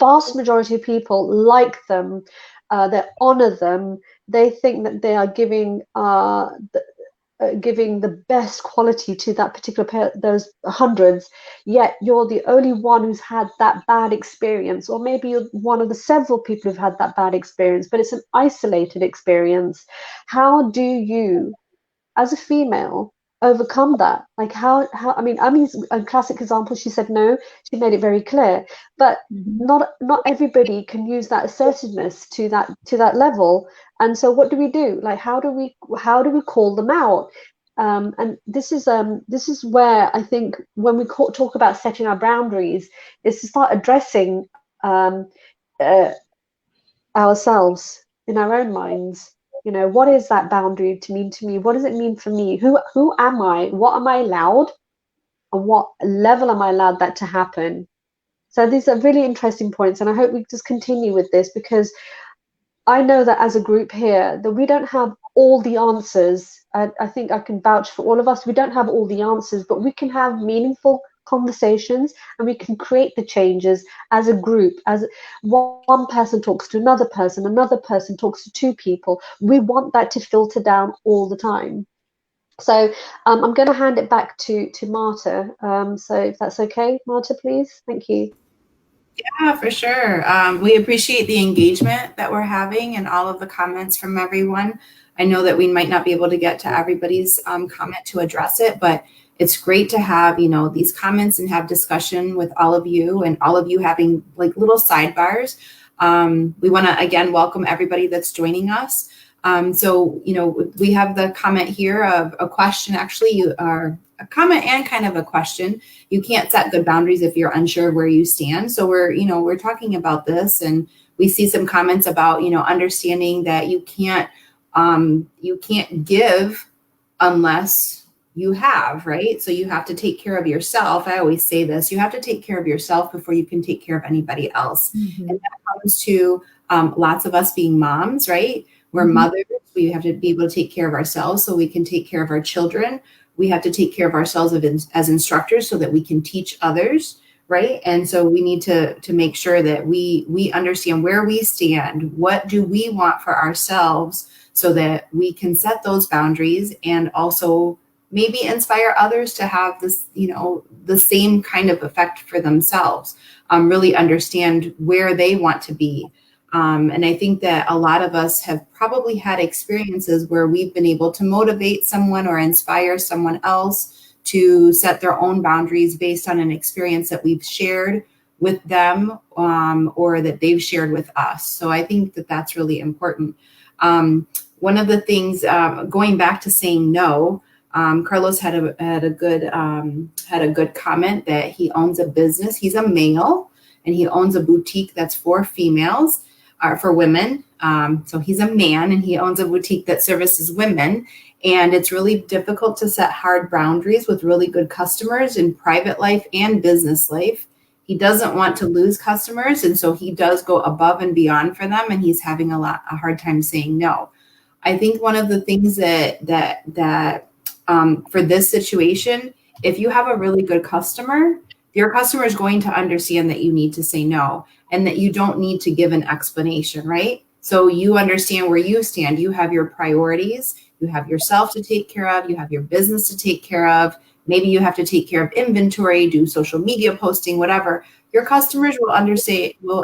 vast majority of people like them, they honor them, they think that they are giving the best quality to that particular pair, those hundreds, yet you're the only one who's had that bad experience, or maybe you're one of the several people who've had that bad experience, but it's an isolated experience. How do you, as a female, overcome that? Like how I mean, a classic example, she said no, she made it very clear, but not everybody can use that assertiveness to that level. And so what do we do? Like how do we call them out? And this is where I think when we talk about setting our boundaries is to start addressing ourselves in our own minds. You know, what is that boundary to mean to me? What does it mean for me? Who am I? What am I allowed? And what level am I allowed that to happen? So these are really interesting points, and I hope we just continue with this, because I know that as a group here that we don't have all the answers. I think I can vouch for all of us. We don't have all the answers, but we can have meaningful conversations, and we can create the changes as a group. As one person talks to another person talks to two people, we want that to filter down all the time. So I'm going to hand it back to Marta. So if that's okay, Marta, please. Thank you. Yeah, for sure. We appreciate the engagement that we're having and all of the comments from everyone. I know that we might not be able to get to everybody's comment to address it, but it's great to have, these comments and have discussion with all of you, and all of you having like little sidebars. We want to, again, welcome everybody that's joining us. So, we have the comment here of a question. Actually, you are a comment and kind of a question. You can't set good boundaries if you're unsure where you stand. So we're talking about this, and we see some comments about, understanding that you can't give unless you have, right? So you have to take care of yourself. I always say this, you have to take care of yourself before you can take care of anybody else. Mm-hmm. And that comes to lots of us being moms, right? We're mothers. We have to be able to take care of ourselves so we can take care of our children. We have to take care of ourselves as instructors so that we can teach others, right? And so we need to make sure that we understand where we stand. What do we want for ourselves so that we can set those boundaries and also maybe inspire others to have this, the same kind of effect for themselves, really understand where they want to be. And I think that a lot of us have probably had experiences where we've been able to motivate someone or inspire someone else to set their own boundaries based on an experience that we've shared with them, or that they've shared with us. So I think that that's really important. One of the things, going back to saying no, Carlos had a good comment that he owns a business. He's a male, and he owns a boutique that's for females. For women. So he's a man, and he owns a boutique that services women. And it's really difficult to set hard boundaries with really good customers in private life and business life. He doesn't want to lose customers, and so he does go above and beyond for them, and he's having a hard time saying no. I think one of the things that for this situation, if you have a really good customer, your customer is going to understand that you need to say no, and that you don't need to give an explanation, right? So you understand where you stand. You have your priorities. You have yourself to take care of. You have your business to take care of. Maybe you have to take care of inventory, do social media posting, whatever. Your customers will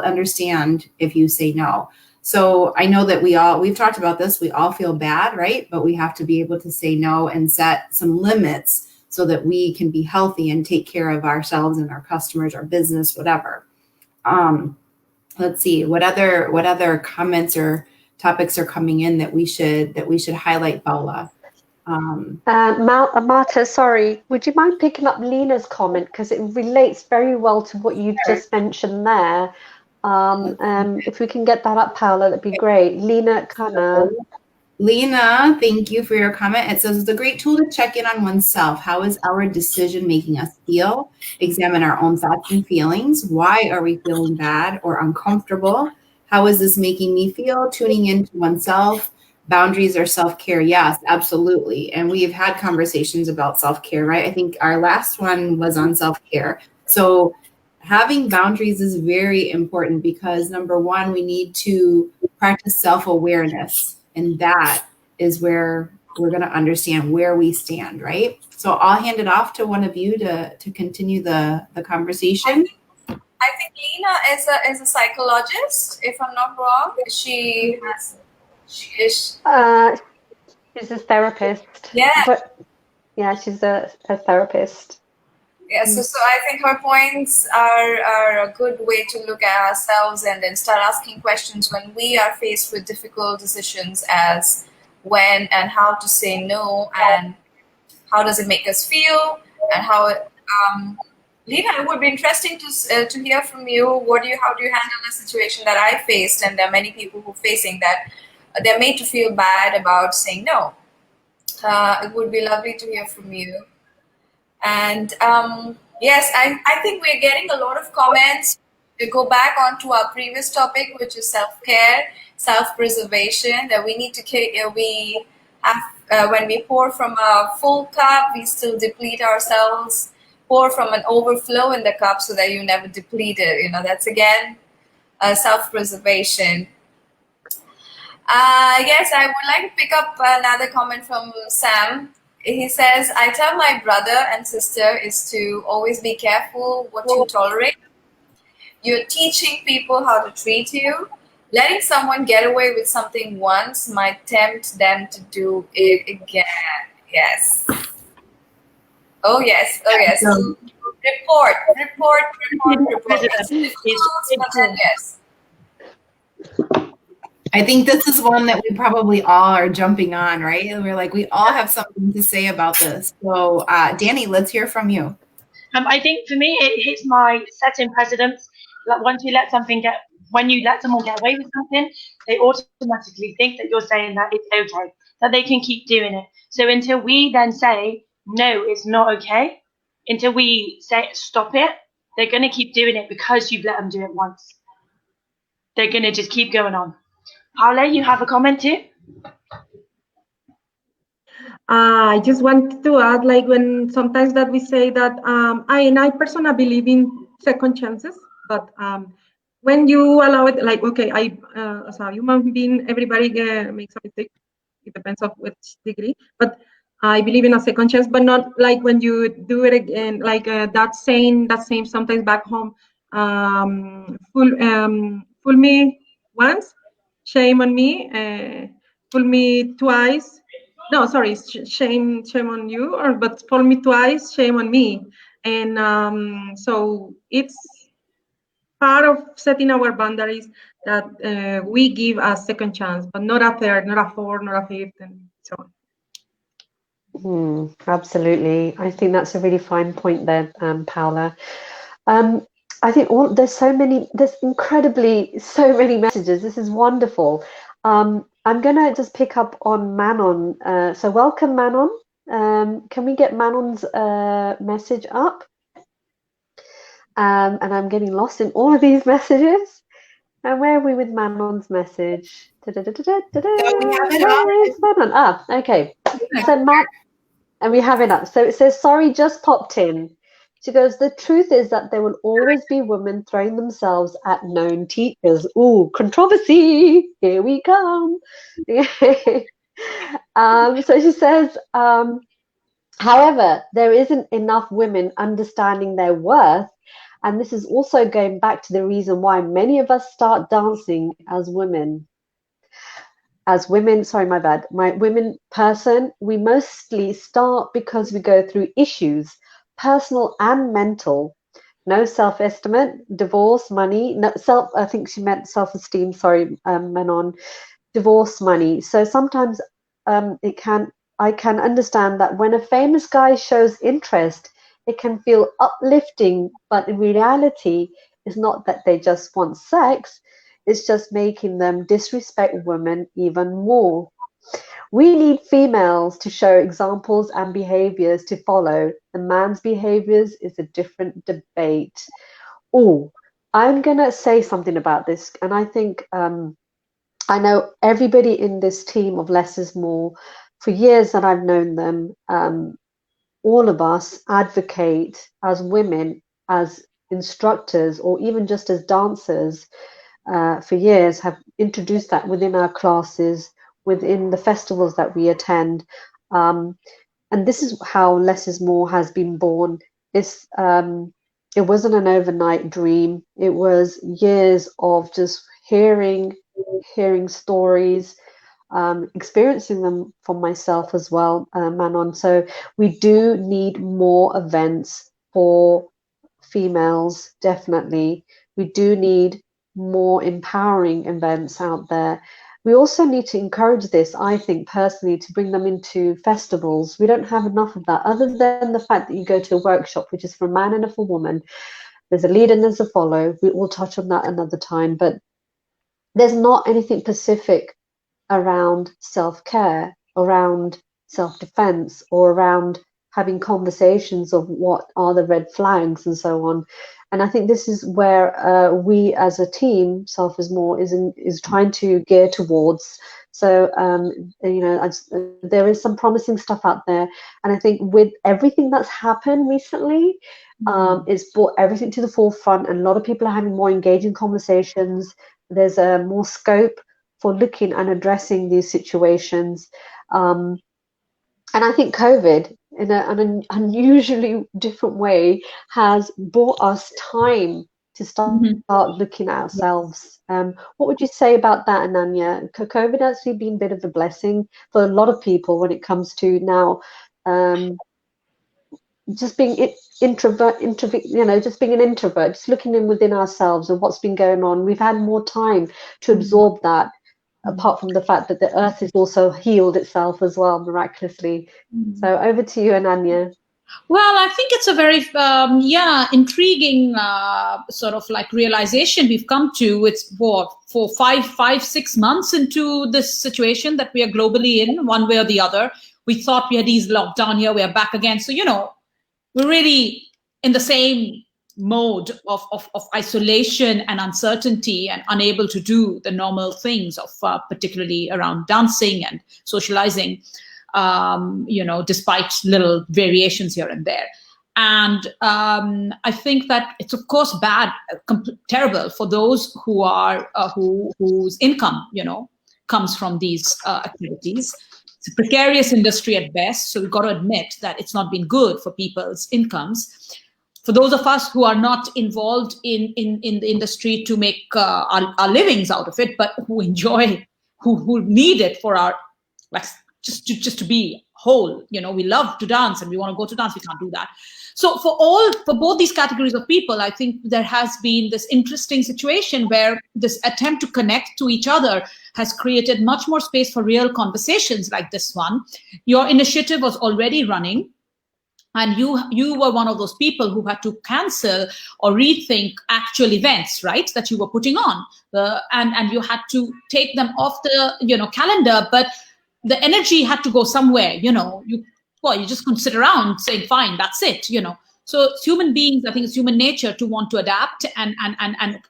understand if you say no. So I know that we've talked about this. We all feel bad, right? But we have to be able to say no and set some limits so that we can be healthy and take care of ourselves and our customers, our business, whatever. Let's see, what other comments or topics are coming in that we should highlight, Paula? Marta, sorry, would you mind picking up Lena's comment, because it relates very well to what you've just mentioned there. If we can get that up, Paula, that'd be great. Lena Kana. Lena, thank you for your comment. It says it's a great tool to check in on oneself. How is our decision making us feel? Examine our own thoughts and feelings. Why are we feeling bad or uncomfortable? How is this making me feel? Tuning into oneself. Boundaries or self-care. Yes, absolutely. And we've had conversations about self-care, right? I think our last one was on self-care. So having boundaries is very important because number one, we need to practice self-awareness. And that is where we're going to understand where we stand, right? So I'll hand it off to one of you to continue the conversation. I think Lena is a psychologist, if I'm not wrong. She is. She's a therapist. Yeah. But yeah, she's a therapist. Yeah, so I think her points are a good way to look at ourselves and then start asking questions when we are faced with difficult decisions as when and how to say no and how does it make us feel and how it, Lena, it would be interesting to hear from you. How do you handle a situation that I faced, and there are many people who are facing that they're made to feel bad about saying no. It would be lovely to hear from you. And yes, I think we're getting a lot of comments. To go back onto our previous topic, which is self-care, self-preservation, that we need to we have when we pour from a full cup, we still deplete ourselves. Pour from an overflow in the cup so that you never deplete it. You know, that's again self-preservation. Yes, I would like to pick up another comment from Sam. He says, I tell my brother and sister is to always be careful what you tolerate. You're teaching people how to treat you. Letting someone get away with something once might tempt them to do it again. Yes. Oh, yes. Oh, yes. Report. It's difficult, but then yes. I think this is one that we probably all are jumping on, right? We're like, we all have something to say about this. So, Danny, let's hear from you. I think for me, it hits my setting precedents. Like when you let someone get away with something, they automatically think that you're saying that it's okay, that they can keep doing it. So until we then say, no, it's not okay, until we say, stop it, they're going to keep doing it because you've let them do it once. They're going to just keep going on. Paula, you have a comment too? I just want to add, like when sometimes that we say that I personally believe in second chances, but when you allow it, like okay, as a human being, everybody makes a mistake. It depends of which degree, but I believe in a second chance, but not like when you do it again, like that same sometimes back home, fool me once, shame on me, fool me twice. No, sorry, shame on you, but fool me twice, shame on me. And so it's part of setting our boundaries that we give a second chance, but not a third, not a fourth, not a fifth, and so on. Absolutely. I think that's a really fine point there, Paula. I think there's so many messages. This is wonderful. I'm going to just pick up on Manon. So welcome, Manon. Can we get Manon's message up? And I'm getting lost in all of these messages. And where are we with Manon's message? So we have it up. Manon? Ah, okay. So and we have it up. So it says, sorry, just popped in. She goes, the truth is that there will always be women throwing themselves at known teachers. Ooh, controversy. Here we come. So she says, however, there isn't enough women understanding their worth. And this is also going back to the reason why many of us start dancing as women. Sorry, my bad. My women person, we mostly start because we go through issues, personal and mental. No self-estimate, divorce, money, I think she meant self-esteem, sorry, Manon, divorce, money. So sometimes I can understand that when a famous guy shows interest, it can feel uplifting, but in reality, it's not that they just want sex, it's just making them disrespect women even more. We need females to show examples and behaviors to follow. The man's behaviors is a different debate. Oh, I'm going to say something about this. And I think I know everybody in this team of Less is More, for years that I've known them, all of us advocate as women, as instructors, or even just as dancers, for years have introduced that within our classes, within the festivals that we attend. And this is how Less is More has been born. It wasn't an overnight dream. It was years of just hearing stories, experiencing them for myself as well, Manon. So we do need more events for females, definitely. We do need more empowering events out there. We also need to encourage this, I think, personally, to bring them into festivals. We don't have enough of that, other than the fact that you go to a workshop, which is for a man and for a woman. There's a lead and there's a follow. We'll touch on that another time, but there's not anything specific around self-care, around self-defense, or around having conversations of what are the red flags and so on. And I think this is where we as a team, Self is More, is trying to gear towards. So, there is some promising stuff out there. And I think with everything that's happened recently, it's brought everything to the forefront, and a lot of people are having more engaging conversations. There's more scope for looking and addressing these situations. And I think COVID, in an unusually different way, has brought us time to start looking at ourselves. What would you say about that, Ananya? COVID has actually been a bit of a blessing for a lot of people when it comes to now just being just being an introvert, just looking in within ourselves and what's been going on. We've had more time to absorb that, apart from the fact that the earth has also healed itself as well, miraculously. So over to you, Ananya. Well, I think it's a very, intriguing sort of like realization we've come to. It's what, 6 months into this situation that we are globally in, one way or the other. We thought we had eased lockdown, here we are back again. So, we're really in the same mode of isolation and uncertainty, and unable to do the normal things of particularly around dancing and socializing, despite little variations here and there. And I think that it's of course bad, terrible for those who are whose income comes from these activities. It's a precarious industry at best, so we've got to admit that it's not been good for people's incomes. For those of us who are not involved in the industry to make our livings out of it, but who enjoy, who need it for our, like, just to be whole, we love to dance and we want to go to dance, we can't do that. So for both these categories of people, I think there has been this interesting situation where this attempt to connect to each other has created much more space for real conversations like this one. Your initiative was already running, and you were one of those people who had to cancel or rethink actual events, right, that you were putting on, and you had to take them off the calendar, but the energy had to go somewhere. You just couldn't sit around saying, fine, that's it. So it's human beings, I think it's human nature to want to adapt and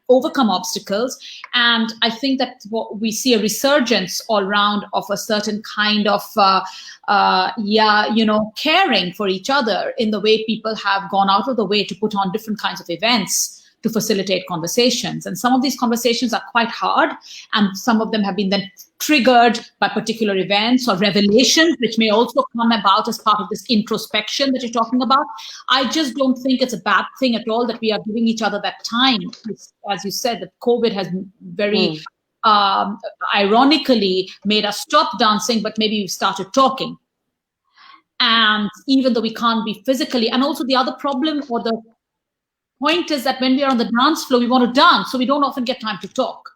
overcome obstacles. And I think that what we see a resurgence all around of a certain kind of, caring for each other, in the way people have gone out of the way to put on different kinds of events to facilitate conversations. And some of these conversations are quite hard, and some of them have been then triggered by particular events or revelations, which may also come about as part of this introspection that you're talking about. I just don't think it's a bad thing at all that we are giving each other that time. As you said, that COVID has very ironically made us stop dancing, but maybe we've started talking. And even though we can't be physically, and also the other problem or the point is that when we are on the dance floor, we want to dance, so we don't often get time to talk.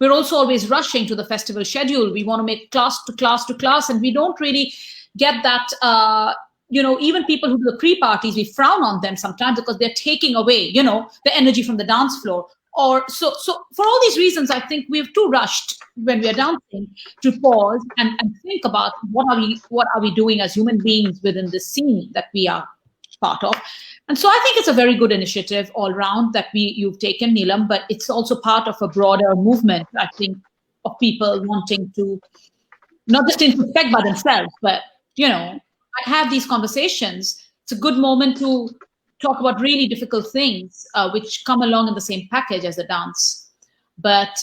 We're also always rushing to the festival schedule. We want to make class to class to class, and we don't really get that, even people who do the pre-parties, we frown on them sometimes because they're taking away, the energy from the dance floor. So for all these reasons, I think we're too rushed when we're dancing to pause and think about what are we doing as human beings within this scene that we are part of. And so I think it's a very good initiative all round that you've taken, Neelam, but it's also part of a broader movement, I think, of people wanting to not just introspect by themselves, but, have these conversations. It's a good moment to talk about really difficult things, which come along in the same package as the dance. But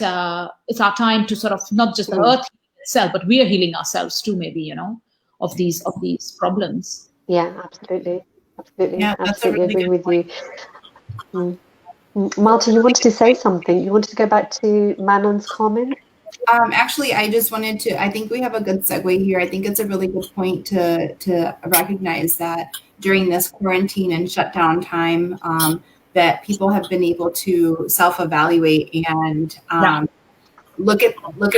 it's our time to sort of not just the earth itself, but we are healing ourselves too, maybe, of these problems. Yeah, absolutely. Absolutely. Yeah, Absolutely really agree with you. Marta, you wanted to say something. You wanted to go back to Manon's comment? Actually, I just wanted to, I think we have a good segue here. I think it's a really good point to recognize that during this quarantine and shutdown time, that people have been able to self-evaluate and look at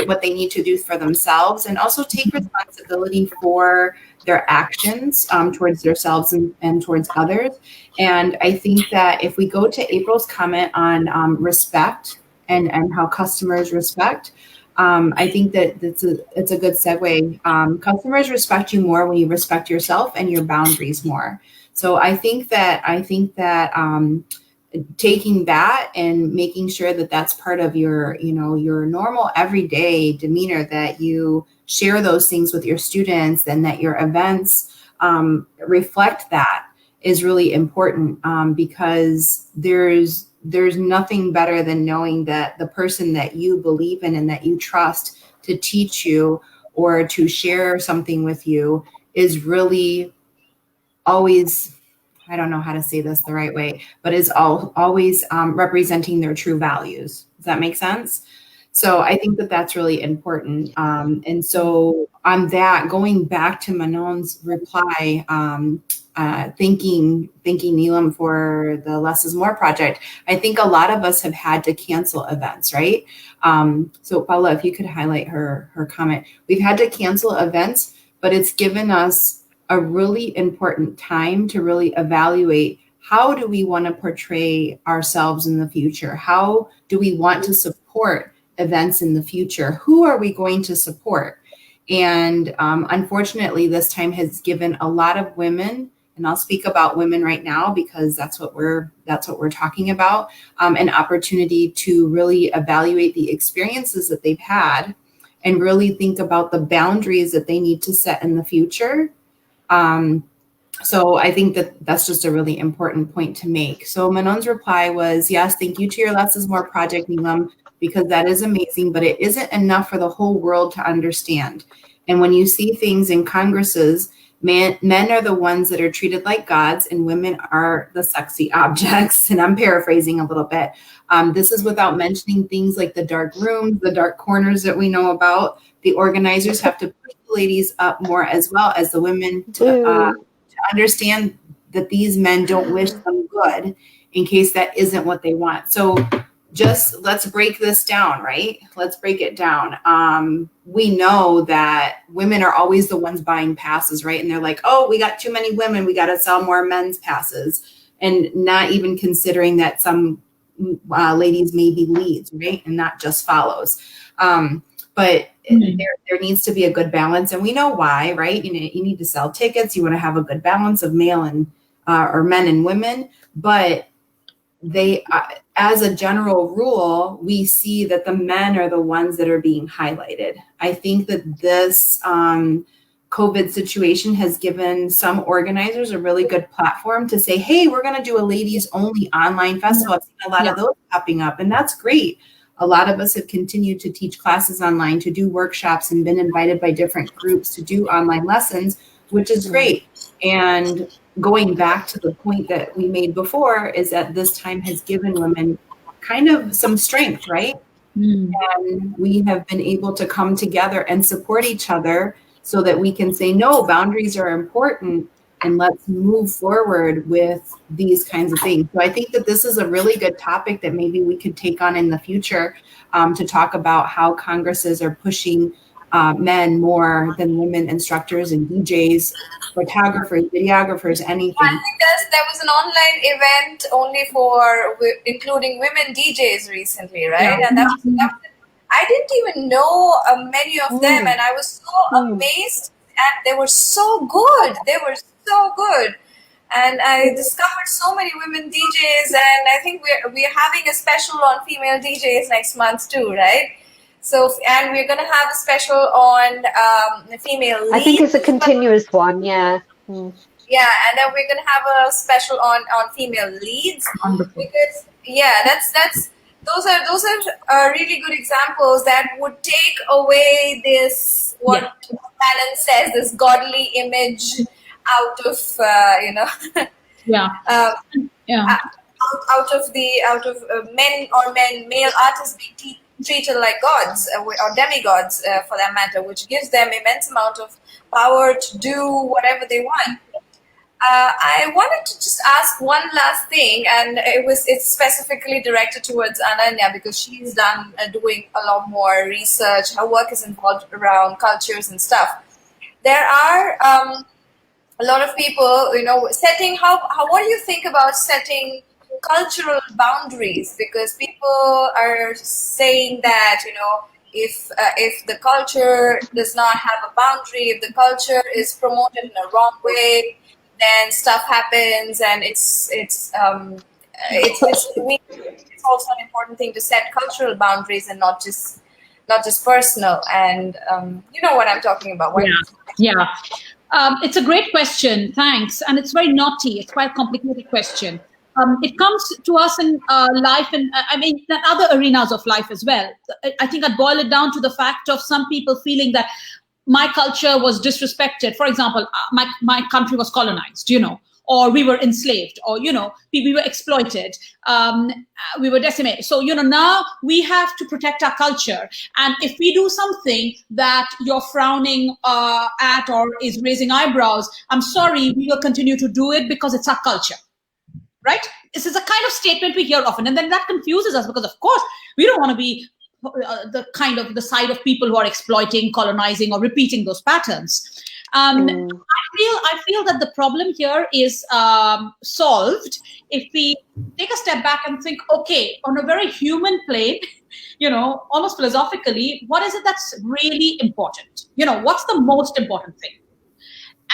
what they need to do for themselves, and also take responsibility for their actions towards themselves and towards others. And I think that if we go to April's comment on respect and how customers respect, I think that it's a good segue. Customers respect you more when you respect yourself and your boundaries more. So I think that taking that and making sure that that's part of your normal everyday demeanor, that you share those things with your students and that your events reflect that, is really important, because there's nothing better than knowing that the person that you believe in and that you trust to teach you or to share something with you is really always, I don't know how to say this the right way, but is always representing their true values. Does that make sense? So I think that that's really important. And so on that, going back to Manon's reply, thanking Neelam for the Less is More project, I think a lot of us have had to cancel events, right? So Paula, if you could highlight her comment. We've had to cancel events, but it's given us a really important time to really evaluate, how do we want to portray ourselves in the future? How do we want to support events in the future? Who are we going to support? And unfortunately, this time has given a lot of women, and I'll speak about women right now because that's what we're talking about, an opportunity to really evaluate the experiences that they've had and really think about the boundaries that they need to set in the future. So I think that that's just a really important point to make. So Manon's reply was, yes, thank you to your Less is More project, Neelam, because that is amazing, but it isn't enough for the whole world to understand. And when you see things in congresses, men are the ones that are treated like gods and women are the sexy objects. And I'm paraphrasing a little bit. This is without mentioning things like the dark rooms, the dark corners that we know about. The organizers have to push the ladies up more as well as the women to understand that these men don't wish them good in case that isn't what they want. So just let's break this down, right? Let's break it down. We know that women are always the ones buying passes, right? And they're like, oh, we got too many women, we got to sell more men's passes. And not even considering that some ladies may be leads, right? And not just follows. But there needs to be a good balance, and we know why, right? You need to sell tickets. You want to have a good balance of male and or men and women, but they, as a general rule, we see that the men are the ones that are being highlighted. I think that this COVID situation has given some organizers a really good platform to say, hey, we're going to do a ladies only online festival. I've seen a lot of those popping up, and that's great. A lot of us have continued to teach classes online, to do workshops, and been invited by different groups to do online lessons, which is great. And going back to the point that we made before, is that this time has given women kind of some strength, right? And we have been able to come together and support each other so that we can say, no, boundaries are important, and let's move forward with these kinds of things. So I think that this is a really good topic that maybe we could take on in the future, to talk about how Congresses are pushing men more than women instructors and DJs, photographers, videographers, anything. I think there was an online event only for including women DJs recently, right? Yeah. And that was I didn't even know many of them, and I was so amazed, and they were so good. They were so good. And I discovered so many women DJs, and I think we're having a special on female DJs next month too, right? So, and we're going to have a special on female leads. I think it's a continuous one, yeah. Yeah, and then we're going to have a special on female leads. Wonderful. Because those are really good examples that would take away this what Alan says, this godly image out of out of male artists being treated like gods or demigods for that matter, which gives them immense amount of power to do whatever they want. I wanted to just ask one last thing, and it's specifically directed towards Ananya because she's doing a lot more research. Her work is involved around cultures and stuff. There are a lot of people, setting what do you think about setting cultural boundaries? Because people are saying that, if the culture does not have a boundary, if the culture is promoted in a wrong way, then stuff happens, and it's also an important thing to set cultural boundaries and not just personal. And you know what I'm talking about. Yeah. It's a great question. Thanks. And it's very naughty. It's quite a complicated question. It comes to us in life, and in other arenas of life as well. I think I'd boil it down to the fact of some people feeling that my culture was disrespected. For example, my country was colonized, or we were enslaved, or, we were exploited, we were decimated. So, now we have to protect our culture. And if we do something that you're frowning at or is raising eyebrows, I'm sorry, we will continue to do it because it's our culture. Right? This is a kind of statement we hear often. And then that confuses us because, of course, we don't want to be the side of people who are exploiting, colonizing, or repeating those patterns. I feel that the problem here is solved if we take a step back and think, okay, on a very human plane, almost philosophically, what is it that's really important? What's the most important thing?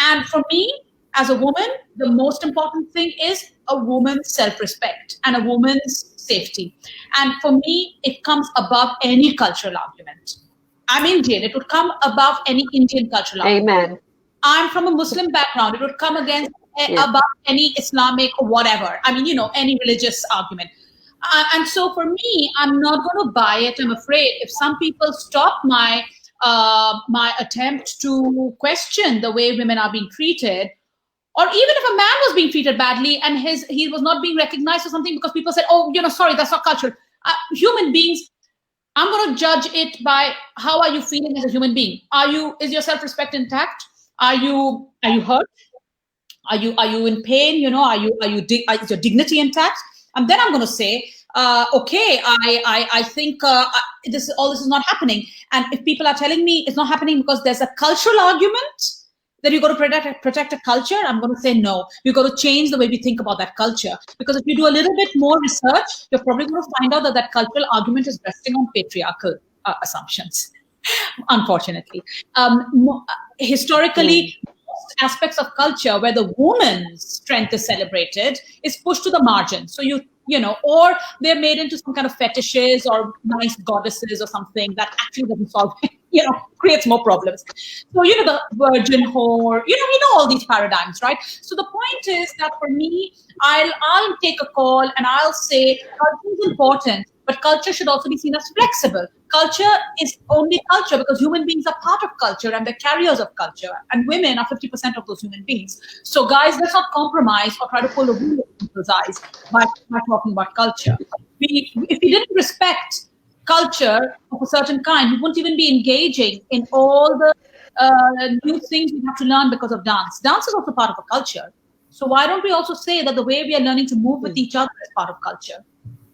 And for me, as a woman, the most important thing is a woman's self-respect and a woman's safety. And for me, it comes above any cultural argument. I'm Indian. It would come above any Indian cultural argument. Amen. I'm from a Muslim background. It would come above any Islamic or whatever. Any religious argument. And so for me, I'm not going to buy it. I'm afraid if some people stop my attempt to question the way women are being treated, or even if a man was being treated badly and he was not being recognized or something because people said, oh, sorry, that's not cultural. Human beings, I'm going to judge it by how are you feeling as a human being? Is your self-respect intact? Are you hurt? Are you in pain? Is your dignity intact? And then I'm going to say, okay, I think all this is not happening. And if people are telling me it's not happening because there's a cultural argument that you've got to protect a culture, I'm going to say no. We've got to change the way we think about that culture. Because if you do a little bit more research, you're probably going to find out that cultural argument is resting on patriarchal assumptions, unfortunately. Historically, most aspects of culture where the woman's strength is celebrated is pushed to the margin. So or they're made into some kind of fetishes or nice goddesses or something that actually doesn't solve it. Creates more problems. So, the virgin whore, we know all these paradigms, right? So the point is that for me, I'll take a call and I'll say culture is important, but culture should also be seen as flexible. Culture is only culture because human beings are part of culture and they're carriers of culture. And women are 50% of those human beings. So guys, let's not compromise or try to pull a wool over people's eyes by talking about culture. If we didn't respect culture of a certain kind, we wouldn't even be engaging in all the new things we have to learn because of dance. Dance is also part of a culture. So why don't we also say that the way we are learning to move with each other is part of culture?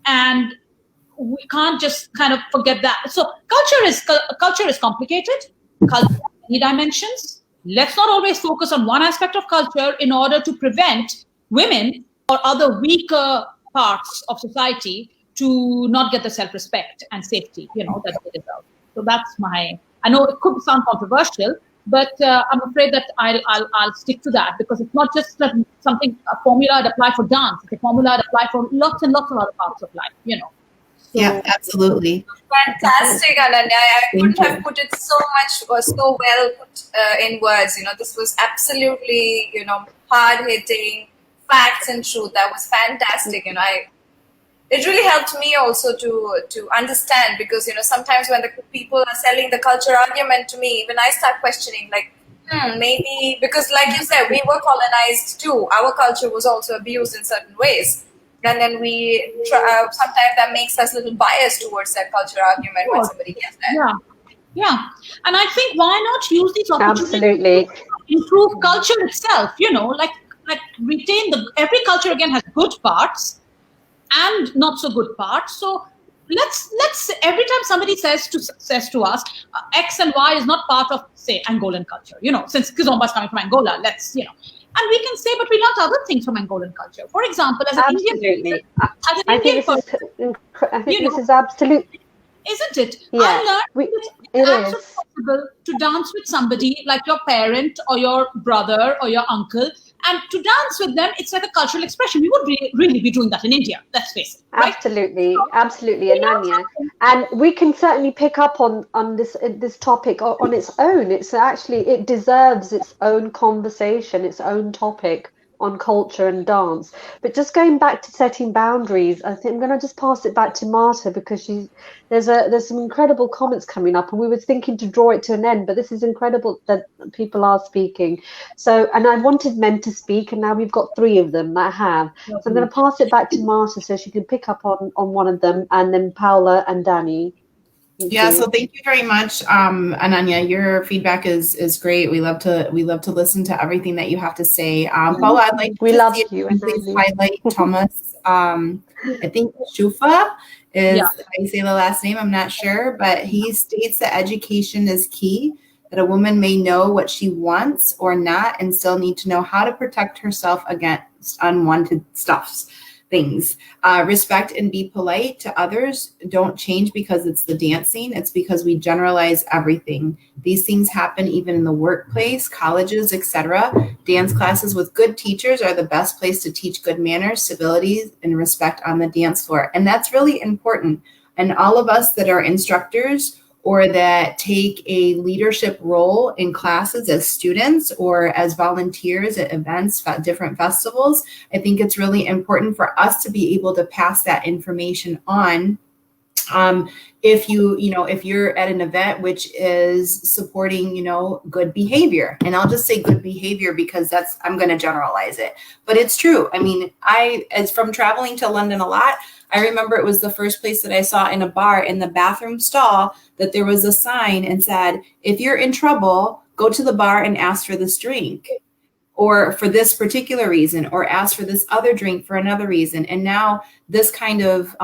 And we can't just kind of forget that. So culture is complicated. Culture has many dimensions. Let's not always focus on one aspect of culture in order to prevent women or other weaker parts of society to not get the self-respect and safety, that they deserve. So that's I know it could sound controversial, but I'm afraid that I'll stick to that, because it's not just a formula I'd apply for dance. It's a formula I'd apply for lots and lots of other parts of life, So, yeah, absolutely. Fantastic, Ananya. I couldn't have put it so much or so well put in words. This was absolutely, hard-hitting facts and truth. That was fantastic. It really helped me also to understand, because sometimes when the people are selling the culture argument to me, when I start questioning, like, maybe, because like you said, we were colonized too. Our culture was also abused in certain ways. And then sometimes that makes us a little biased towards that culture argument when somebody gets that. Yeah. And I think, why not use these opportunities Absolutely. to improve culture itself, like retain every culture again has good parts and not so good parts. So let's every time somebody says to us X and Y is not part of, say, Angolan culture, since Kizomba is coming from Angola, and we can say, but we learned other things from Angolan culture. For example, as an Absolutely. Indian I think this is absolute. Isn't it? Yeah, I learned it's absolutely possible to dance with somebody like your parent or your brother or your uncle, and to dance with them, it's like a cultural expression. We would really be doing that in India, let's face it. Right? Absolutely, Ananya. And we can certainly pick up on this topic on its own. It deserves its own conversation, its own topic on culture and dance. But just going back to setting boundaries, I think I'm going to just pass it back to Marta, because there's some incredible comments coming up, and we were thinking to draw it to an end, but this is incredible that people are speaking. So, and I wanted men to speak, and now we've got 3 of them that have. So I'm going to pass it back to Marta so she can pick up on one of them, and then Paula and Danny. So thank you very much, Ananya. Your feedback is great. We love to listen to everything that you have to say. Paula, I'd like to see if you please highlight Thomas. I think Shufa is how you say the last name. I'm not sure, but he states that education is key. That a woman may know what she wants or not, and still need to know how to protect herself against unwanted things. Respect and be polite to others don't change because it's the dancing. It's because we generalize everything. These things happen even in the workplace, colleges, etc. Dance classes with good teachers are the best place to teach good manners, civility, and respect on the dance floor. And that's really important. And all of us that are instructors or that take a leadership role in classes as students or as volunteers at events, different festivals, I think it's really important for us to be able to pass that information on. If you're at an event which is supporting, good behavior, and I'll just say good behavior because I'm going to generalize it, but it's true. I mean, as from traveling to London a lot, I remember it was the first place that I saw in a bar in the bathroom stall that there was a sign and said, if you're in trouble, go to the bar and ask for this drink, or for this particular reason, or ask for this other drink for another reason. And now this kind of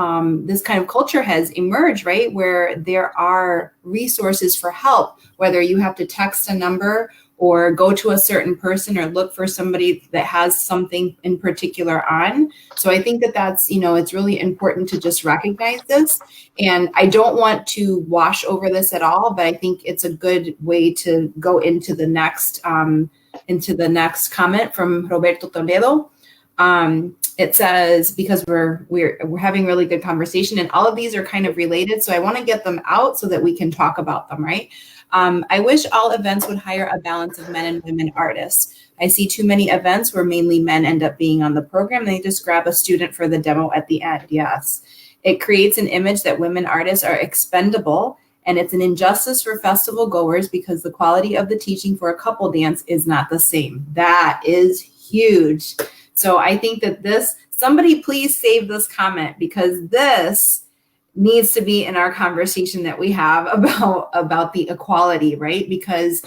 culture has emerged, right? Where there are resources for help, whether you have to text a number or go to a certain person or look for somebody that has something in particular on. So I think that's, it's really important to just recognize this. And I don't want to wash over this at all, but I think it's a good way to go into the next comment from Roberto Toledo. It says, because we're having really good conversation, and all of these are kind of related, so I want to get them out so that we can talk about them, right? I wish all events would hire a balance of men and women artists. I see too many events where mainly men end up being on the program. They just grab a student for the demo at the end. Yes. It creates an image that women artists are expendable, and it's an injustice for festival goers because the quality of the teaching for a couple dance is not the same. That is huge. So I think that somebody please save this comment, because this needs to be in our conversation that we have about the equality, right? Because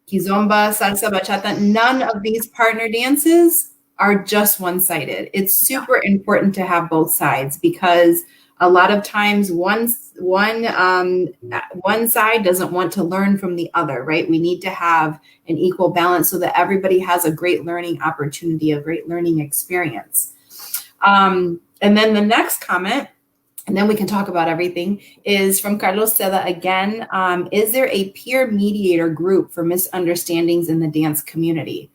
kizomba, salsa, bachata, none of these partner dances are just one-sided. It's super important to have both sides, because A lot of times one side doesn't want to learn from the other, right? We need to have an equal balance so that everybody has a great learning opportunity, a great learning experience. And then the next comment, and then we can talk about everything, is from Carlos Seda again. Is there a peer mediator group for misunderstandings in the dance community?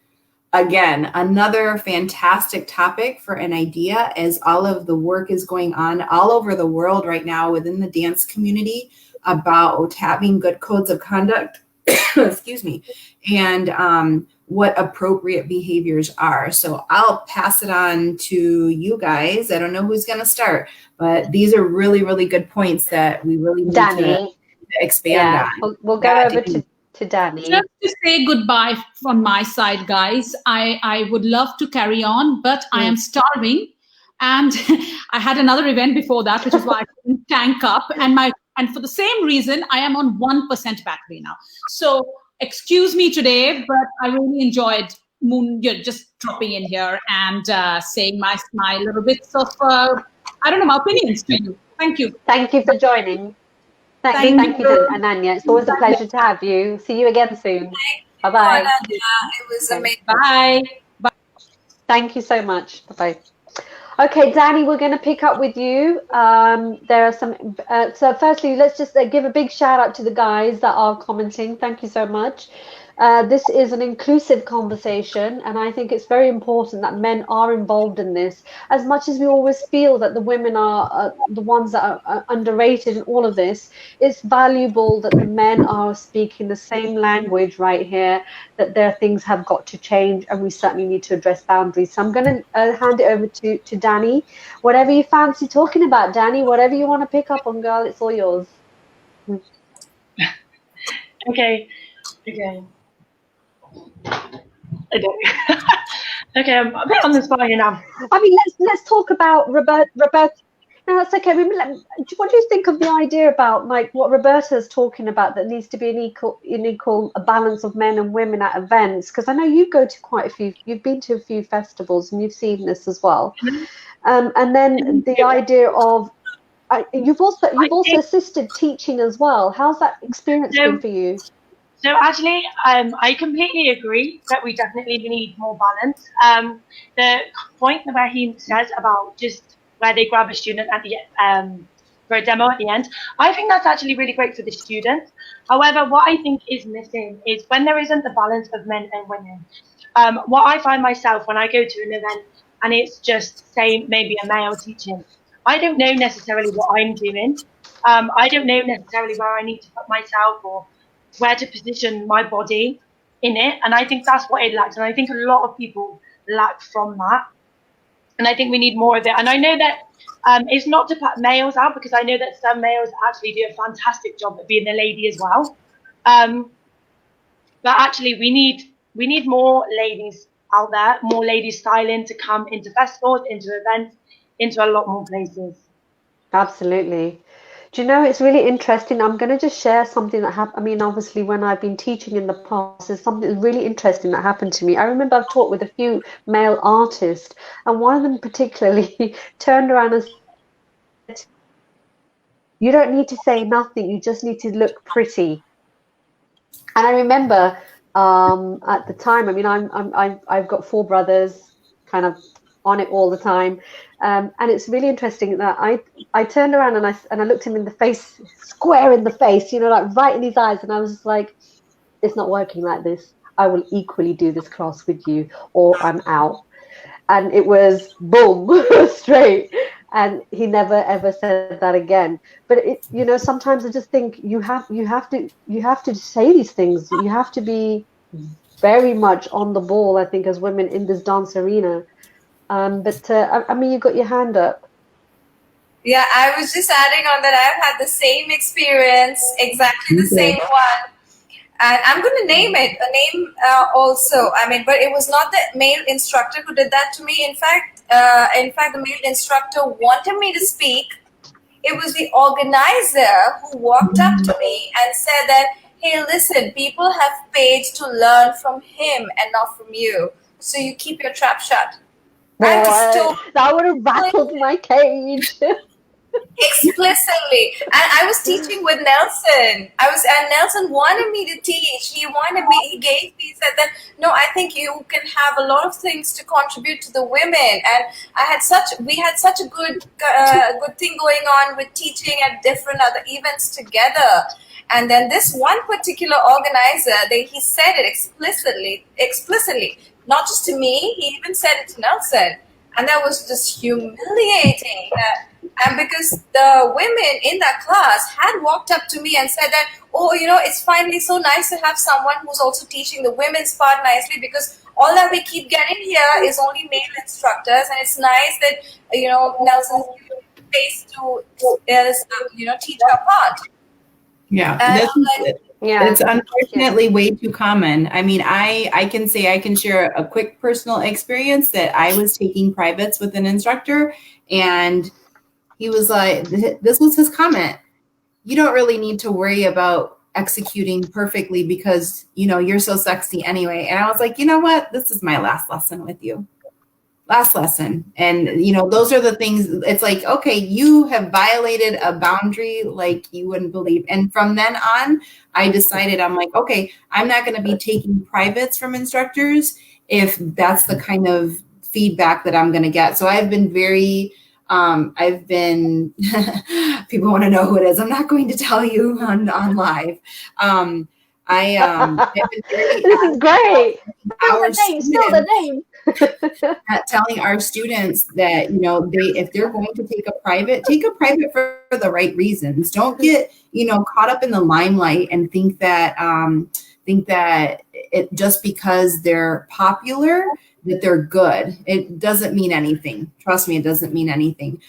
Again, another fantastic topic for an idea, as all of the work is going on all over the world right now within the dance community about having good codes of conduct, excuse me, and what appropriate behaviors are. So I'll pass it on to you guys. I don't know who's going to start, but these are really, really good points that we really need to expand on. We'll go over to Danny. Just to say goodbye from my side, guys. I would love to carry on, but I am starving, and I had another event before that, which is why I couldn't tank up. And for the same reason, I am on 1% battery now. So excuse me today, but I really enjoyed just dropping in here and saying my little bits of my opinions to you. Thank you. Thank you for joining. Thank you, Ananya. It's always a pleasure to have you. See you again soon. Bye-bye. It was amazing. Bye. Bye. Thank you so much. Bye-bye. Okay, Danny, we're going to pick up with you. There are some. So firstly, let's just give a big shout out to the guys that are commenting. Thank you so much. This is an inclusive conversation, and I think it's very important that men are involved in this. As much as we always feel that the women are the ones that are underrated in all of this, it's valuable that the men are speaking the same language right here, that their things have got to change, and we certainly need to address boundaries. So I'm going to hand it over to Danny. Whatever you fancy talking about, Danny, whatever you want to pick up on, girl, it's all yours. Okay. I don't. Okay, I'm a bit on the spot here now. I mean, let's talk about Roberta. No, that's okay. What do you think of the idea about like what Roberta's talking about, that needs to be an equal balance of men and women at events? Because I know you go to quite a few. You've been to a few festivals and you've seen this as well. And then the idea of you've also assisted teaching as well. How's that experience been for you? So actually, I completely agree that we definitely need more balance. The point where he says about just where they grab a student at the for a demo at the end, I think that's actually really great for the students. However, what I think is missing is when there isn't the balance of men and women. What I find myself when I go to an event and it's just, say, maybe a male teaching, I don't know necessarily what I'm doing. I don't know necessarily where I need to put myself or where to position my body in it, and I think that's what it lacks, and I think a lot of people lack from that, and I think we need more of it. And I know that it's not to put males out, because I know that some males actually do a fantastic job at being a lady as well, but actually we need more ladies out there, more ladies styling to come into festivals, into events, into a lot more places. Absolutely. Do you know, it's really interesting. I'm going to just share something that happened. I mean, obviously, when I've been teaching in the past, there's something really interesting that happened to me. I remember I've taught with a few male artists, and one of them particularly turned around and said, "You don't need to say nothing. You just need to look pretty." And I remember at the time, I mean, I've got 4 brothers, kind of on it all the time, and it's really interesting that I turned around and I looked him in the face, square in the face, you know, like right in his eyes, and I was just like, it's not working like this. I will equally do this class with you, or I'm out. And it was boom, straight. And he never ever said that again. But it, you know, sometimes I just think you have to say these things. You have to be very much on the ball, I think, as women in this dance arena. But I mean, you got your hand up. Yeah, I was just adding on that I've had the same experience, exactly the same one. And I'm going to name it, a name also. I mean, but it was not the male instructor who did that to me. In fact, the male instructor wanted me to speak. It was the organizer who walked up to me and said that, hey, listen, people have paid to learn from him and not from you. So you keep your trap shut. Boy, that would have rattled my cage. Explicitly. And I was teaching with Nelson. And Nelson wanted me to teach. He gave me, he said that, no, I think you can have a lot of things to contribute to the women. And we had such a good thing going on with teaching at different other events together. And then this one particular organizer, he said it explicitly, not just to me, he even said it to Nelson. And that was just humiliating. And because the women in that class had walked up to me and said that, oh, it's finally so nice to have someone who's also teaching the women's part nicely, because all that we keep getting here is only male instructors. And it's nice that, Nelson's space to teach her part. Yeah. And It's unfortunately way too common. I mean, I can say I can share a quick personal experience that I was taking privates with an instructor, and he was like, this was his comment: you don't really need to worry about executing perfectly because, you're so sexy anyway. And I was like, you know what? This is my last lesson with you. Last lesson. And, those are the things. It's like, okay, you have violated a boundary like you wouldn't believe. And from then on, I decided, I'm like, okay, I'm not going to be taking privates from instructors if that's the kind of feedback that I'm going to get. So I've been people want to know who it is. I'm not going to tell you on live. This is great. Still the name. Telling our students that, if they're going to take a private for the right reasons. Don't get, caught up in the limelight and think that it just because they're popular that they're good. It doesn't mean anything. Trust me, it doesn't mean anything.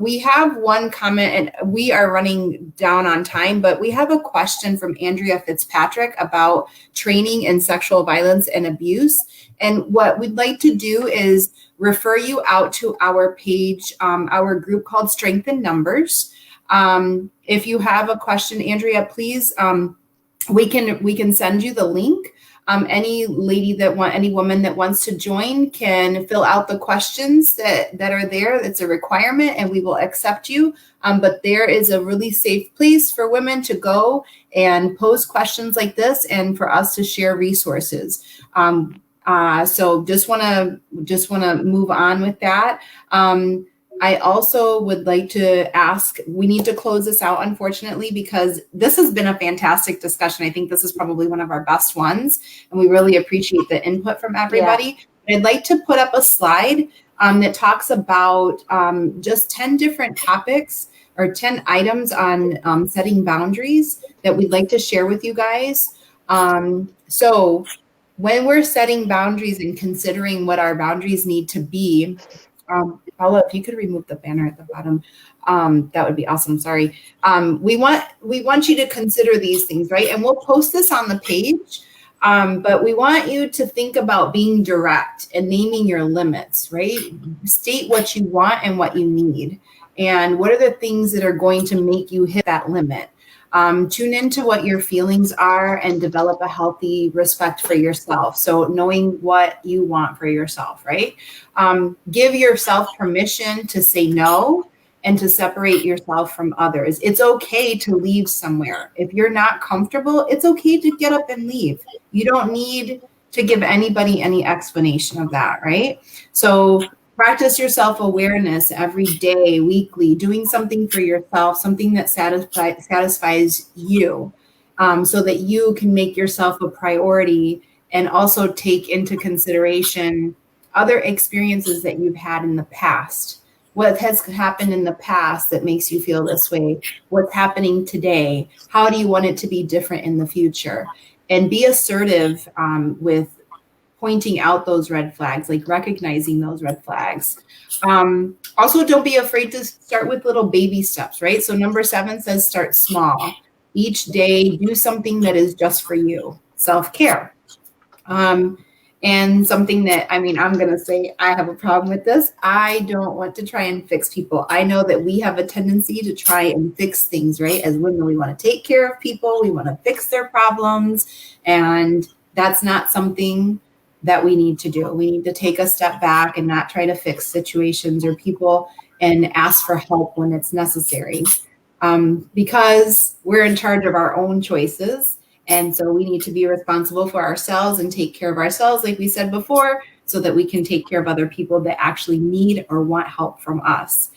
We have one comment, and we are running down on time, but we have a question from Andrea Fitzpatrick about training in sexual violence and abuse. And what we'd like to do is refer you out to our page, our group called Strength in Numbers. If you have a question, Andrea, please, we can send you the link. Any woman that wants to join can fill out the questions that are there. It's a requirement, and we will accept you. But there is a really safe place for women to go and pose questions like this, and for us to share resources. So just want to move on with that. I also would like to ask, we need to close this out, unfortunately, because this has been a fantastic discussion. I think this is probably one of our best ones, and we really appreciate the input from everybody. Yeah. I'd like to put up a slide that talks about just 10 different topics or 10 items on setting boundaries that we'd like to share with you guys. So when we're setting boundaries and considering what our boundaries need to be, Paula, if you could remove the banner at the bottom, that would be awesome. Sorry. We want you to consider these things, right? And we'll post this on the page, but we want you to think about being direct and naming your limits, right? State what you want and what you need. And what are the things that are going to make you hit that limit? Tune into what your feelings are and develop a healthy respect for yourself. So knowing what you want for yourself, right? Give yourself permission to say no and to separate yourself from others. It's okay to leave somewhere. If you're not comfortable, it's okay to get up and leave. You don't need to give anybody any explanation of that, right? So practice your self-awareness every day, weekly, doing something for yourself, something that satisfies you, so that you can make yourself a priority and also take into consideration other experiences that you've had in the past. What has happened in the past that makes you feel this way? What's happening today? How do you want it to be different in the future? And be assertive with pointing out those red flags, like recognizing those red flags. Also, don't be afraid to start with little baby steps, right? So number 7 says start small. Each day, do something that is just for you, self-care. And something that, I'm going to say I have a problem with this. I don't want to try and fix people. I know that we have a tendency to try and fix things, right? As women, we want to take care of people. We want to fix their problems. And that's not something that we need to do. We need to take a step back and not try to fix situations or people and ask for help when it's necessary, because we're in charge of our own choices. And so we need to be responsible for ourselves and take care of ourselves, like we said before, so that we can take care of other people that actually need or want help from us.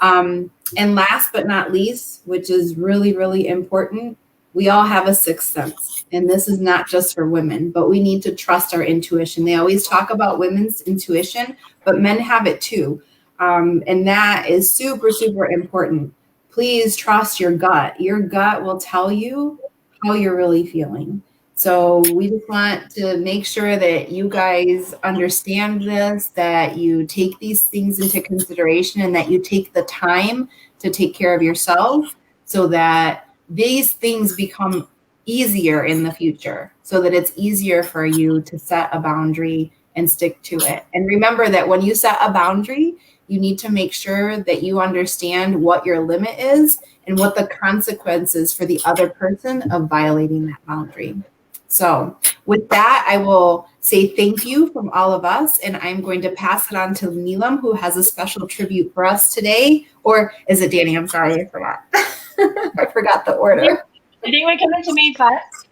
And last but not least, which is really, really important, we all have a sixth sense. And this is not just for women, but we need to trust our intuition. They always talk about women's intuition, but men have it too. And that is super, super important. Please trust your gut. Your gut will tell you how you're really feeling. So we just want to make sure that you guys understand this, that you take these things into consideration, and that you take the time to take care of yourself so that these things become easier in the future, so that it's easier for you to set a boundary and stick to it. And remember that when you set a boundary, you need to make sure that you understand what your limit is and what the consequences for the other person of violating that boundary. So with that, I will say thank you from all of us, and I'm going to pass it on to Neelam, who has a special tribute for us today. Or is it Danny? I'm sorry, I forgot. I forgot the order. I think we're coming to me first.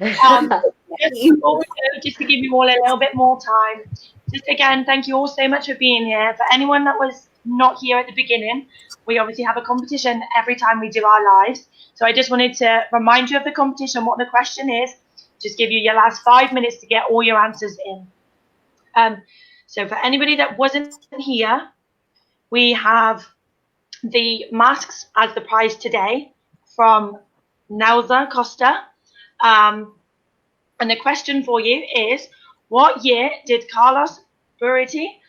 Just to give you all a little bit more time. Just again, thank you all so much for being here. For anyone that was not here at the beginning, we obviously have a competition every time we do our lives. So I just wanted to remind you of the competition, what the question is. Just give you your last 5 minutes to get all your answers in. So for anybody that wasn't here, we have the masks as the prize today from Nelza Costa. And the question for you is, what year did Carlos Buriti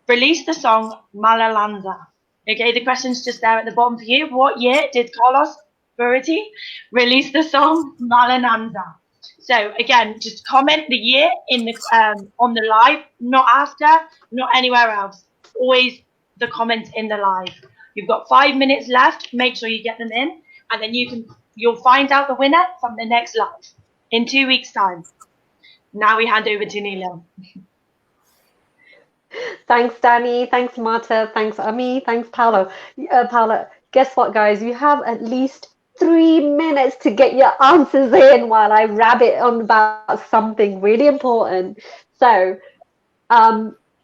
release the song Malalanza? Okay, the question's just there at the bottom for you. What year did Carlos Buriti release the song Malalanza? So again, just comment the year in the on the live, not after, not anywhere else. Always the comments in the live. You've got 5 minutes left. Make sure you get them in, and then you'll find out the winner from the next live in 2 weeks' time. Now we hand over to Neelam. Thanks, Danny. Thanks, Marta. Thanks, Ami. Thanks, Paolo. Paolo, guess what, guys? You have at least 3 minutes to get your answers in while I rabbit on about something really important. So,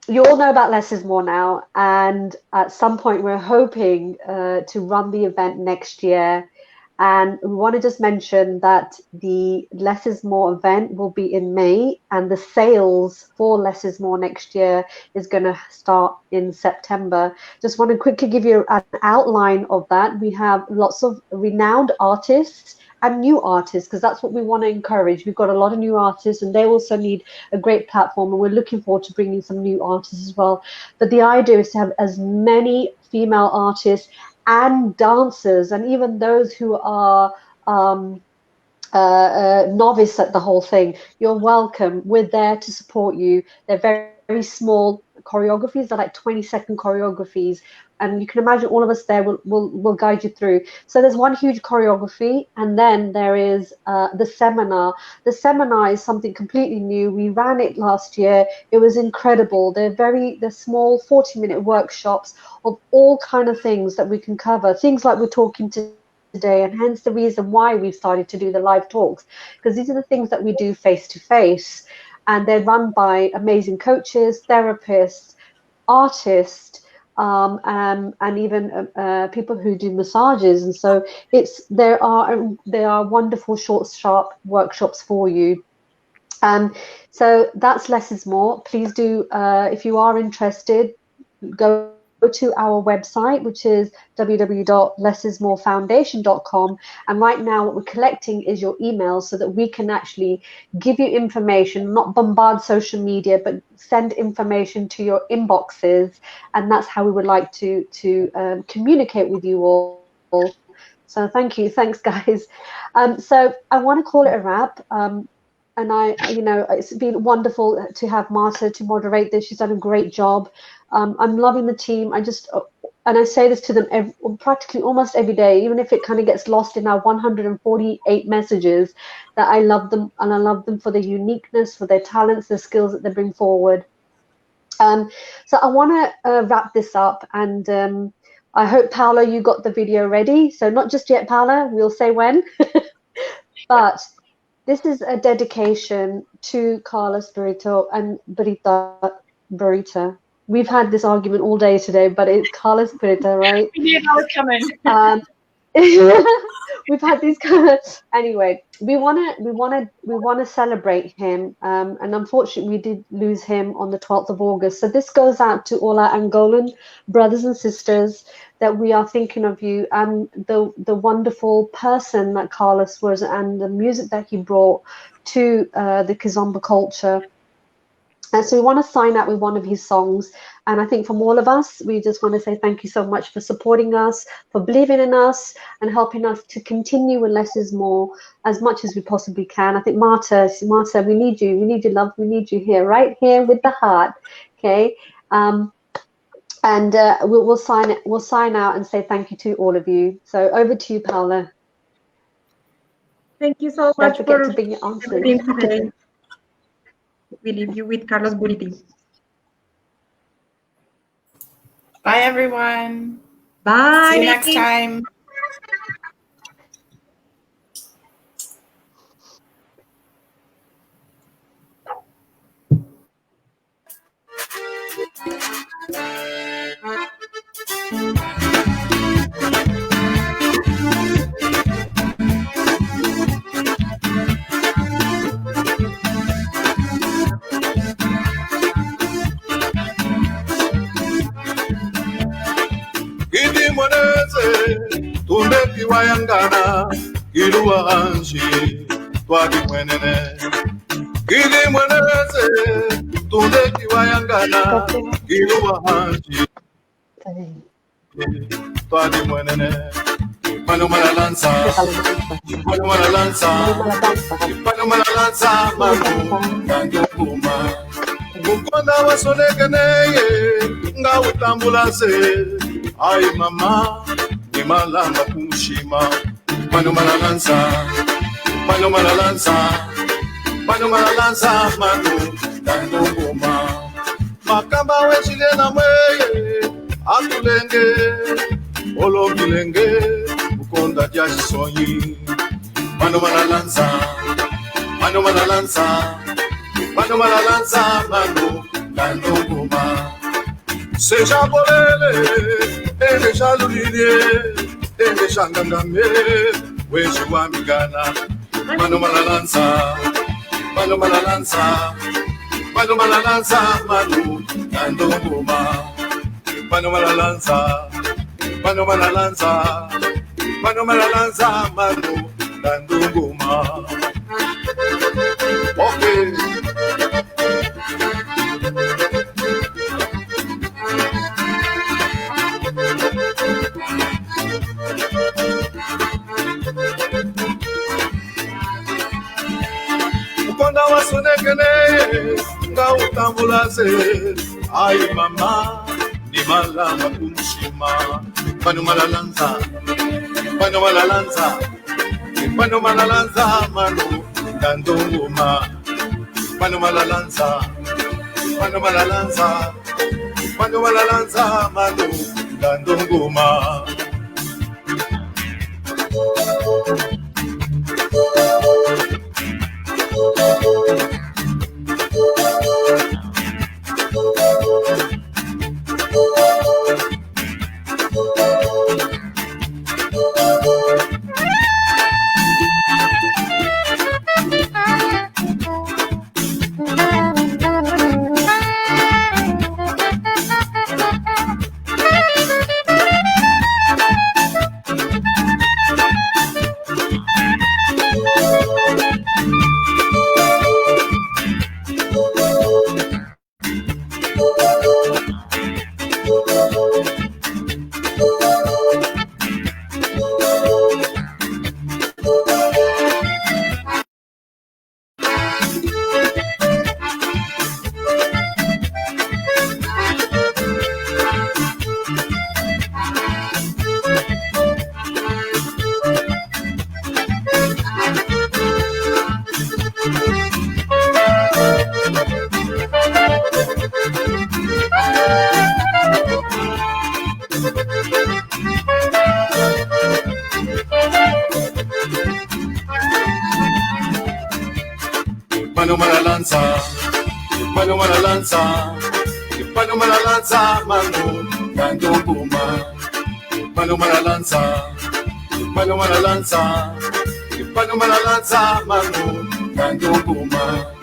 you all know about Less is More now, and at some point we're hoping to run the event next year. And we want to just mention that the Less is More event will be in May, and the sales for Less is More next year is going to start in September. Just want to quickly give you an outline of that. We have lots of renowned artists and new artists, because that's what we want to encourage. We've got a lot of new artists, and they also need a great platform, and we're looking forward to bringing some new artists as well. But the idea is to have as many female artists and dancers, and even those who are novice at the whole thing. You're welcome. We're there to support you. They're very, very small choreographies. They're like 20-second choreographies, and you can imagine all of us there will guide you through. So there's one huge choreography, and then there is the seminar. The seminar is something completely new. We ran it last year. It was incredible. They're small 40-minute workshops of all kind of things that we can cover. Things like we're talking today, and hence the reason why we've started to do the live talks, because these are the things that we do face to face, and they're run by amazing coaches, therapists, artists, and even people who do massages. And so there are wonderful, short, sharp workshops for you. So that's Less is More. Please do, if you are interested, go to our website, which is www.lessismorefoundation.com, and right now what we're collecting is your emails so that we can actually give you information, not bombard social media, but send information to your inboxes, and that's how we would like to communicate with you all. So thanks guys. So I want to call it a wrap. And it's been wonderful to have Marta to moderate this. She's done a great job. I'm loving the team. And I say this to them practically almost every day, even if it kind of gets lost in our 148 messages, that I love them, and I love them for their uniqueness, for their talents, their skills that they bring forward. So I want to wrap this up, and I hope, Paula, you got the video ready. So not just yet, Paula, we'll say when. But this is a dedication to Carlos Burrito and Burrita. We've had this argument all day today, but it's Carlos Burrito, right? We knew that was coming. We've had these kind of, anyway. We wanna celebrate him, and unfortunately, we did lose him on the 12th of August. So this goes out to all our Angolan brothers and sisters, that we are thinking of you and the wonderful person that Carlos was, and the music that he brought to the Kizomba culture. And so we want to sign out with one of his songs. And I think from all of us, we just want to say thank you so much for supporting us, for believing in us, and helping us to continue with less is more as much as we possibly can. I think Marta, we need you. We need your love. We need you here, right here with the heart. Okay. We'll sign out and say thank you to all of you. So over to you, Paula. Thank you so much for bring your answers today. We leave you with Carlos Burrito. Bye, everyone. Bye. See you next time. Tunde kiwayangana kiluwa anshi twadi mwenene kili mweneze tunde kiwayangana kiluwa anshi twadi mwenene manu malalanza manu ngandukuma Mukona wasonekeneye nga utambulase ai mama ni malamba kumshima manu malalanza manu ngandukuma makamba wechile na mweye atulenge olomilenge ukonda jasonyi manu malalanza manu ngandukuma seja bolele ene jalulie ene shangangame weji wa migana manu malalanza ngandukuma manu malalanza ngandukuma okay. Ukonda wasunekene nga utambulase ai mama ni malama kumshima pano malalanza manu ngandunguma pano malalanza manu ngandunguma lanza, pano mala lanza, pano mala lanza, mano, dando guma. Pano mala lanza, pano mala lanza, pano mala lanza, mano, dando guma.